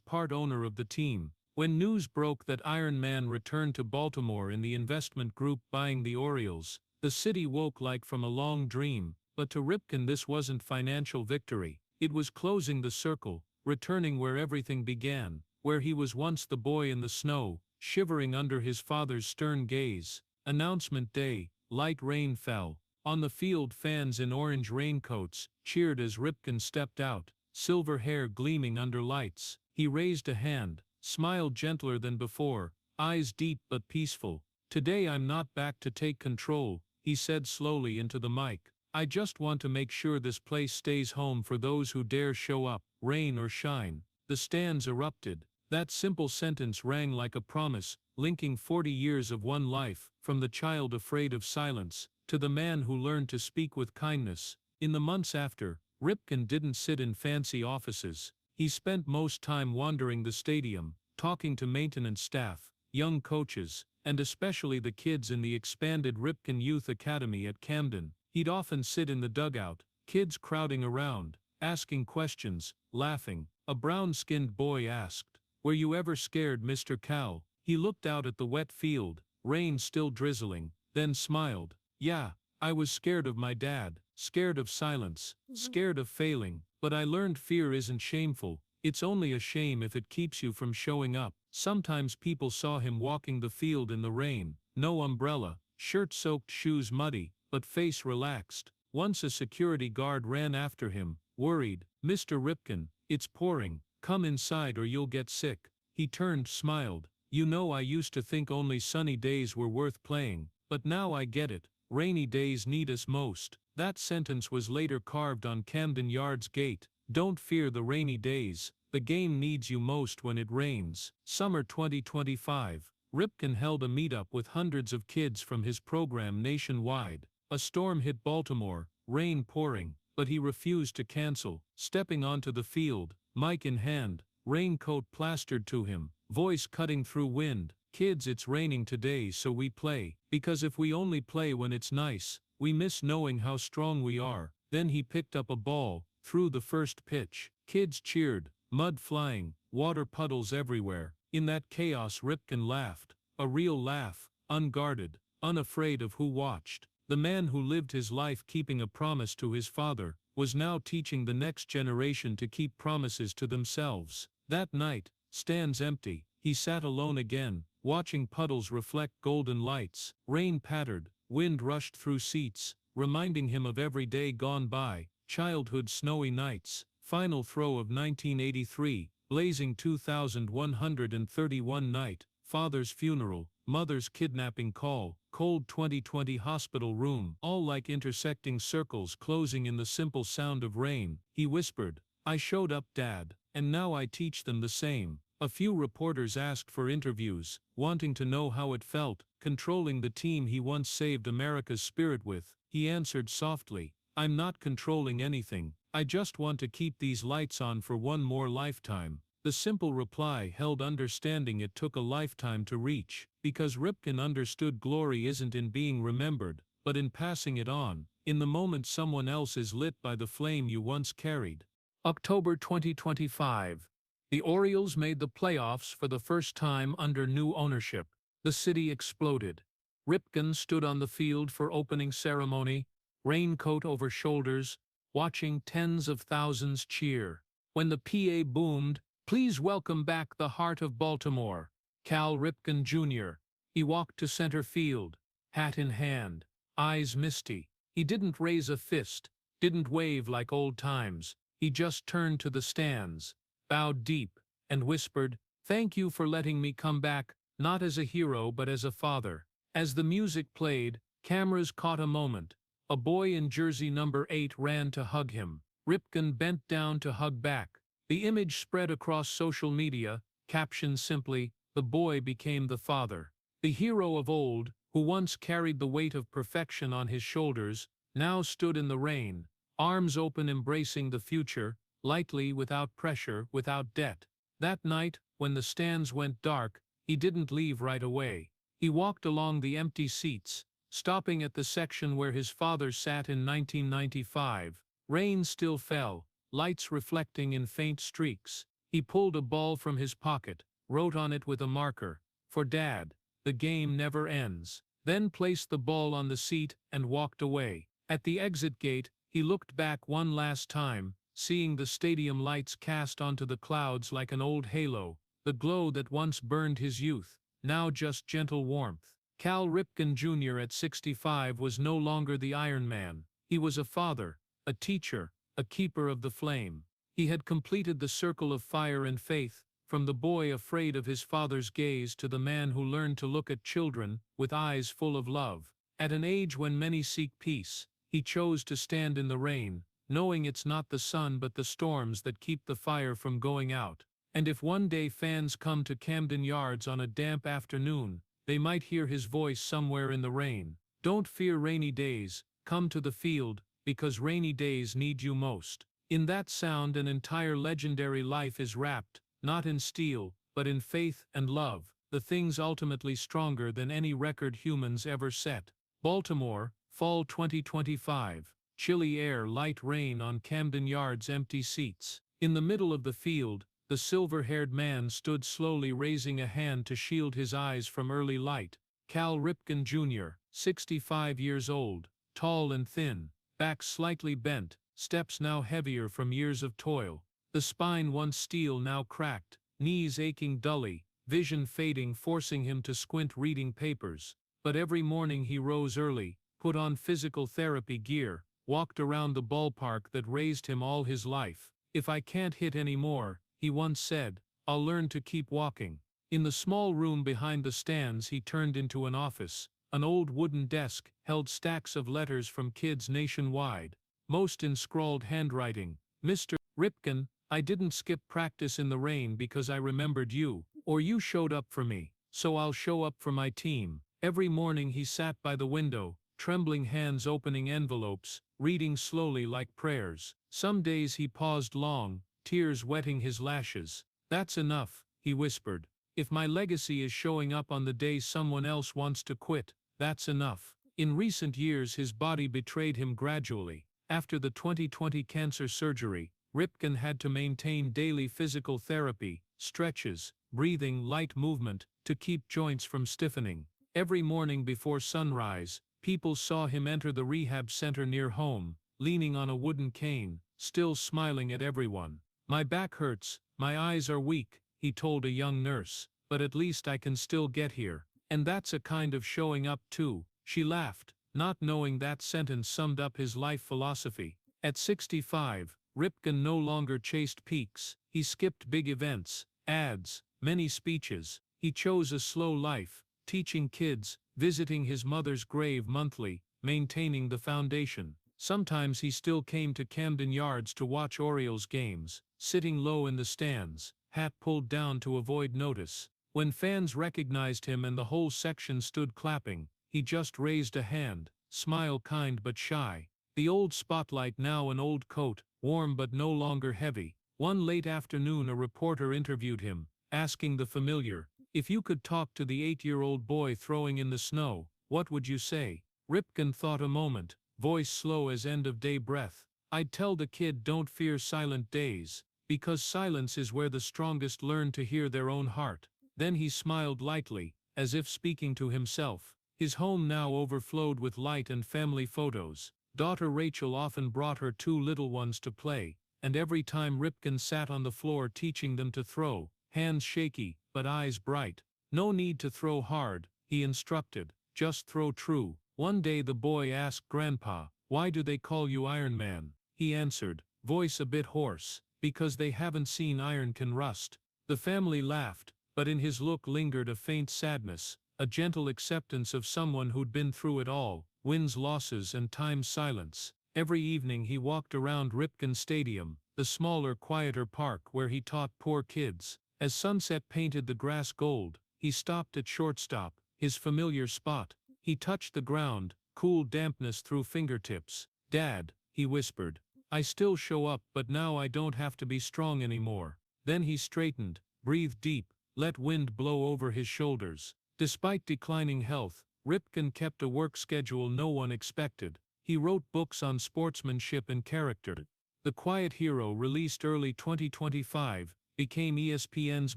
part owner of the team. When news broke that Iron Man returned to Baltimore in the investment group buying the Orioles, the city woke like from a long dream, but to Ripken this wasn't financial victory. It was closing the circle, returning where everything began, where he was once the boy in the snow, shivering under his father's stern gaze. Announcement day, light rain fell. On the field fans in orange raincoats cheered as Ripken stepped out, silver hair gleaming under lights. He raised a hand, smiled gentler than before, eyes deep but peaceful. "Today I'm not back to take control," he said slowly into the mic. "I just want to make sure this place stays home for those who dare show up, rain or shine." The stands erupted. That simple sentence rang like a promise, linking 40 years of one life, from the child afraid of silence, to the man who learned to speak with kindness. In the months after, Ripken didn't sit in fancy offices. He spent most time wandering the stadium, talking to maintenance staff, young coaches, and especially the kids in the expanded Ripken Youth Academy at Camden. He'd often sit in the dugout, kids crowding around, asking questions, laughing. A brown-skinned boy asked, "Were you ever scared, Mr. Cal?" He looked out at the wet field, rain still drizzling, then smiled. "Yeah, I was scared of my dad, scared of silence, scared of failing, but I learned fear isn't shameful, it's only a shame if it keeps you from showing up." Sometimes people saw him walking the field in the rain, no umbrella, shirt soaked, shoes muddy, but face relaxed. Once a security guard ran after him, worried. "Mr. Ripken, it's pouring, come inside or you'll get sick." He turned, smiled. "You know, I used to think only sunny days were worth playing, but now I get it. Rainy days need us most." That sentence was later carved on Camden Yard's gate. Don't fear the rainy days, the game needs you most when it rains. Summer 2025. Ripken held a meetup with hundreds of kids from his program nationwide. A storm hit Baltimore, rain pouring, but he refused to cancel. Stepping onto the field, mic in hand, raincoat plastered to him, voice cutting through wind. "Kids, it's raining today, so we play, because if we only play when it's nice, we miss knowing how strong we are." Then he picked up a ball, threw the first pitch. Kids cheered, mud flying, water puddles everywhere. In that chaos, Ripken laughed, a real laugh, unguarded, unafraid of who watched. The man who lived his life keeping a promise to his father was now teaching the next generation to keep promises to themselves. That night, stands empty, he sat alone again, watching puddles reflect golden lights. Rain pattered, wind rushed through seats, reminding him of every day gone by, childhood snowy nights, final throw of 1983, blazing 2131 night, father's funeral, mother's kidnapping call, cold 2020 hospital room, all like intersecting circles closing in the simple sound of rain. He whispered, "I showed up, Dad, and now I teach them the same." A few reporters asked for interviews, wanting to know how it felt, controlling the team he once saved America's spirit with. He answered softly, "I'm not controlling anything, I just want to keep these lights on for one more lifetime." The simple reply held understanding it took a lifetime to reach, because Ripken understood glory isn't in being remembered, but in passing it on, in the moment someone else is lit by the flame you once carried. October 2025. The Orioles made the playoffs for the first time under new ownership. The city exploded. Ripken stood on the field for opening ceremony, raincoat over shoulders, watching tens of thousands cheer. When the PA boomed, "Please welcome back the heart of Baltimore, Cal Ripken Jr." He walked to center field, hat in hand, eyes misty. He didn't raise a fist, didn't wave like old times. He just turned to the stands, bowed deep, and whispered, "Thank you for letting me come back, not as a hero but as a father." As the music played, cameras caught a moment. A boy in jersey number 8 ran to hug him. Ripken bent down to hug back. The image spread across social media, captioned simply, "The boy became the father." The hero of old, who once carried the weight of perfection on his shoulders, now stood in the rain, arms open embracing the future, lightly, without pressure, without debt. That night, when the stands went dark, he didn't leave right away. He walked along the empty seats, stopping at the section where his father sat in 1995. Rain still fell, lights reflecting in faint streaks. He pulled a ball from his pocket, wrote on it with a marker, "For Dad, the game never ends," then placed the ball on the seat and walked away. At the exit gate, he looked back one last time, seeing the stadium lights cast onto the clouds like an old halo, the glow that once burned his youth, now just gentle warmth. Cal Ripken Jr. at 65 was no longer the Iron Man. He was a father, a teacher, a keeper of the flame. He had completed the circle of fire and faith, from the boy afraid of his father's gaze to the man who learned to look at children with eyes full of love. At an age when many seek peace, he chose to stand in the rain, knowing it's not the sun but the storms that keep the fire from going out. And if one day fans come to Camden Yards on a damp afternoon, they might hear his voice somewhere in the rain. Don't fear rainy days, come to the field, because rainy days need you most. In that sound an entire legendary life is wrapped, not in steel, but in faith and love. the things ultimately stronger than any record humans ever set. Baltimore, Fall 2025. Chilly air, light rain on Camden Yard's empty seats. In the middle of the field, the silver-haired man stood slowly, raising a hand to shield his eyes from early light. Cal Ripken Jr., 65 years old, tall and thin, back slightly bent, steps now heavier from years of toil. The spine once steel now cracked, knees aching dully, vision fading, forcing him to squint reading papers. But every morning he rose early, put on physical therapy gear, walked around the ballpark that raised him all his life. "If I can't hit anymore," he once said, "I'll learn to keep walking." In the small room behind the stands he turned into an office. An old wooden desk held stacks of letters from kids nationwide, most in scrawled handwriting. "Mr. Ripken, I didn't skip practice in the rain because I remembered you, or you showed up for me, so I'll show up for my team." Every morning he sat by the window, trembling hands opening envelopes, reading slowly like prayers. Some days he paused long, tears wetting his lashes. "That's enough," he whispered. "If my legacy is showing up on the day someone else wants to quit, that's enough." In recent years his body betrayed him gradually. After the 2020 cancer surgery, Ripken had to maintain daily physical therapy, stretches, breathing, light movement, to keep joints from stiffening. Every morning before sunrise, people saw him enter the rehab center near home, leaning on a wooden cane, still smiling at everyone. "My back hurts, my eyes are weak," he told a young nurse, "but at least I can still get here. And that's a kind of showing up too." She laughed, not knowing that sentence summed up his life philosophy. At 65, Ripken no longer chased peaks. He skipped big events, ads, many speeches. He chose a slow life, teaching kids, visiting his mother's grave monthly, maintaining the foundation. Sometimes he still came to Camden Yards to watch Orioles games, sitting low in the stands, hat pulled down to avoid notice. When fans recognized him and the whole section stood clapping, he just raised a hand, smile kind but shy. The old spotlight, now an old coat, warm but no longer heavy. One late afternoon a reporter interviewed him, asking the familiar, "If you could talk to the 8-year-old boy throwing in the snow, what would you say?" Ripken thought a moment, voice slow as end-of-day breath. "I'd tell the kid, don't fear silent days, because silence is where the strongest learn to hear their own heart." Then he smiled lightly, as if speaking to himself. His home now overflowed with light and family photos. Daughter Rachel often brought her 2 little ones to play, and every time Ripken sat on the floor teaching them to throw, hands shaky, but eyes bright. "No need to throw hard," he instructed, "just throw true." One day the boy asked Grandpa, "Why do they call you Iron Man?" He answered, voice a bit hoarse, "Because they haven't seen iron can rust." The family laughed, but in his look lingered a faint sadness, a gentle acceptance of someone who'd been through it all, wins, losses, and time's silence. Every evening he walked around Ripken Stadium, the smaller, quieter park where he taught poor kids. As sunset painted the grass gold, he stopped at shortstop, his familiar spot. He touched the ground, cool dampness through fingertips. "Dad," he whispered, "I still show up, but now I don't have to be strong anymore." Then he straightened, breathed deep, let wind blow over his shoulders. Despite declining health, Ripken kept a work schedule no one expected. He wrote books on sportsmanship and character. The Quiet Hero, released early 2025, became ESPN's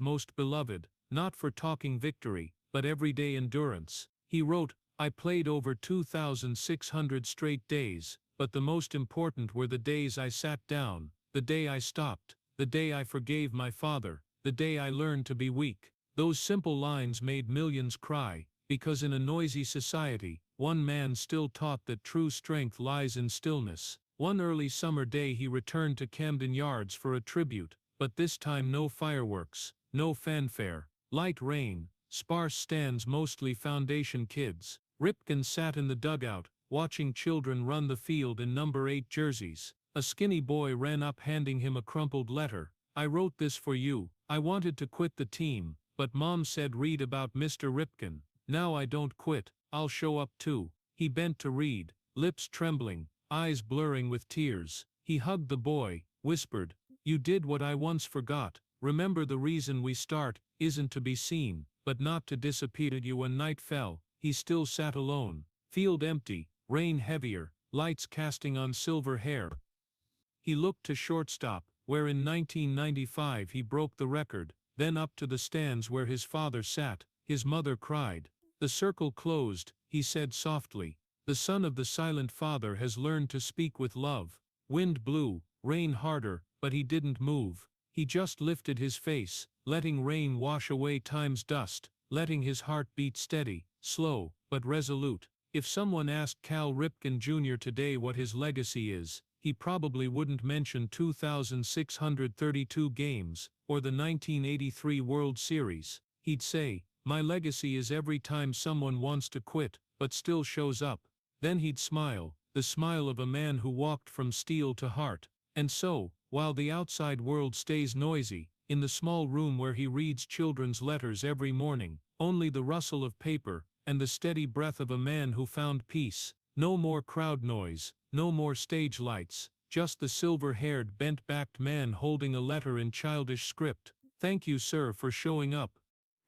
most beloved, not for talking victory, but everyday endurance. He wrote, "I played over 2,600 straight days, but the most important were the days I sat down, the day I stopped, the day I forgave my father, the day I learned to be weak." Those simple lines made millions cry, because in a noisy society, one man still taught that true strength lies in stillness. One early summer day he returned to Camden Yards for a tribute, but this time no fireworks, no fanfare, light rain, sparse stands, mostly foundation kids. Ripken sat in the dugout, watching children run the field in number 8 jerseys. A skinny boy ran up handing him a crumpled letter. "I wrote this for you. I wanted to quit the team, but Mom said read about Mr. Ripken. Now I don't quit, I'll show up too." He bent to read, lips trembling, eyes blurring with tears. He hugged the boy, whispered, "You did what I once forgot. Remember, the reason we start isn't to be seen, but not to disappear you when night fell. He still sat alone, field empty, rain heavier, lights casting on silver hair. He looked to shortstop, where in 1995 he broke the record, then up to the stands where his father sat. His mother cried. The circle closed, he said softly. The son of the silent father has learned to speak with love. Wind blew, rain harder, but he didn't move. He just lifted his face, letting rain wash away time's dust, letting his heart beat steady, slow, but resolute. If someone asked Cal Ripken Jr. today what his legacy is, he probably wouldn't mention 2,632 games, or the 1983 World Series. He'd say, "My legacy is every time someone wants to quit, but still shows up." Then he'd smile, the smile of a man who walked from steel to heart. And so, while the outside world stays noisy, in the small room where he reads children's letters every morning, only the rustle of paper, and the steady breath of a man who found peace. No more crowd noise, no more stage lights, just the silver-haired, bent-backed man holding a letter in childish script. "Thank you, sir, for showing up."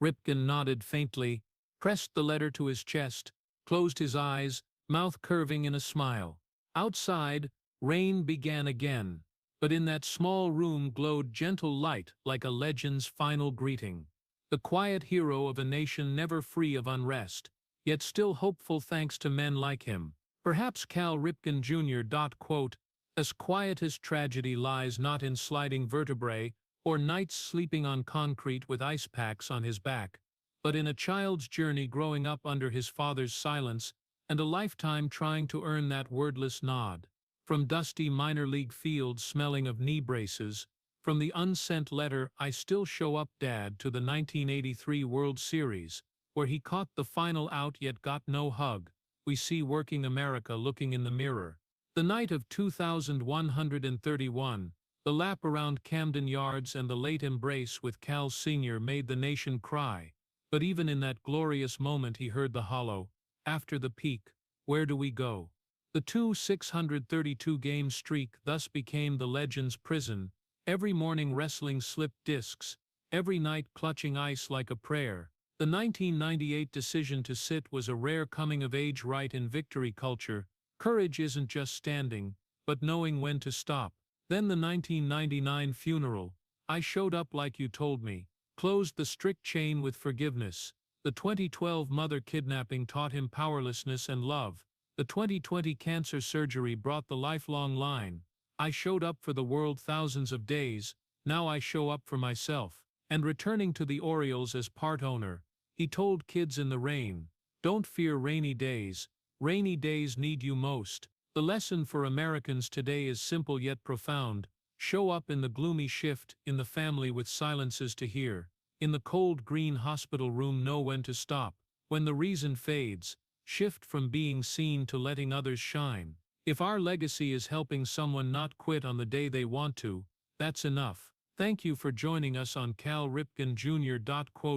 Ripken nodded faintly, pressed the letter to his chest, closed his eyes, mouth curving in a smile. Outside, rain began again, but in that small room glowed gentle light like a legend's final greeting. The quiet hero of a nation never free of unrest, yet still hopeful thanks to men like him. Perhaps Cal Ripken Jr. Quote, "As quiet as tragedy lies not in sliding vertebrae, or nights sleeping on concrete with ice packs on his back, but in a child's journey growing up under his father's silence, and a lifetime trying to earn that wordless nod. From dusty minor league fields smelling of knee braces, from the unsent letter 'I still show up, Dad' to the 1983 World Series, where he caught the final out yet got no hug, we see working America looking in the mirror. The night of 2131, the lap around Camden Yards and the late embrace with Cal Sr. made the nation cry, but even in that glorious moment he heard the hollow, 'After the peak, where do we go?' The 632-game streak thus became the legend's prison, every morning wrestling slipped discs, every night clutching ice like a prayer. The 1998 decision to sit was a rare coming-of-age rite in victory culture. Courage isn't just standing, but knowing when to stop. Then the 1999 funeral, 'I showed up like you told me,' closed the strict chain with forgiveness. The 2012 mother kidnapping taught him powerlessness and love. The 2020 cancer surgery brought the lifelong line, 'I showed up for the world thousands of days, now I show up for myself.' And returning to the Orioles as part owner, he told kids in the rain, 'Don't fear rainy days need you most.' The lesson for Americans today is simple yet profound. Show up in the gloomy shift, in the family with silences to hear. In the cold green hospital room know when to stop. When the reason fades, shift from being seen to letting others shine. If our legacy is helping someone not quit on the day they want to, that's enough. Thank you for joining us on Cal Ripken Jr.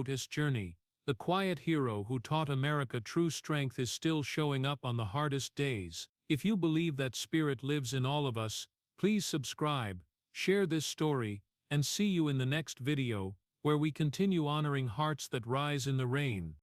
His journey. The quiet hero who taught America true strength is still showing up on the hardest days. If you believe that spirit lives in all of us, please subscribe, share this story, and see you in the next video, where we continue honoring hearts that rise in the rain.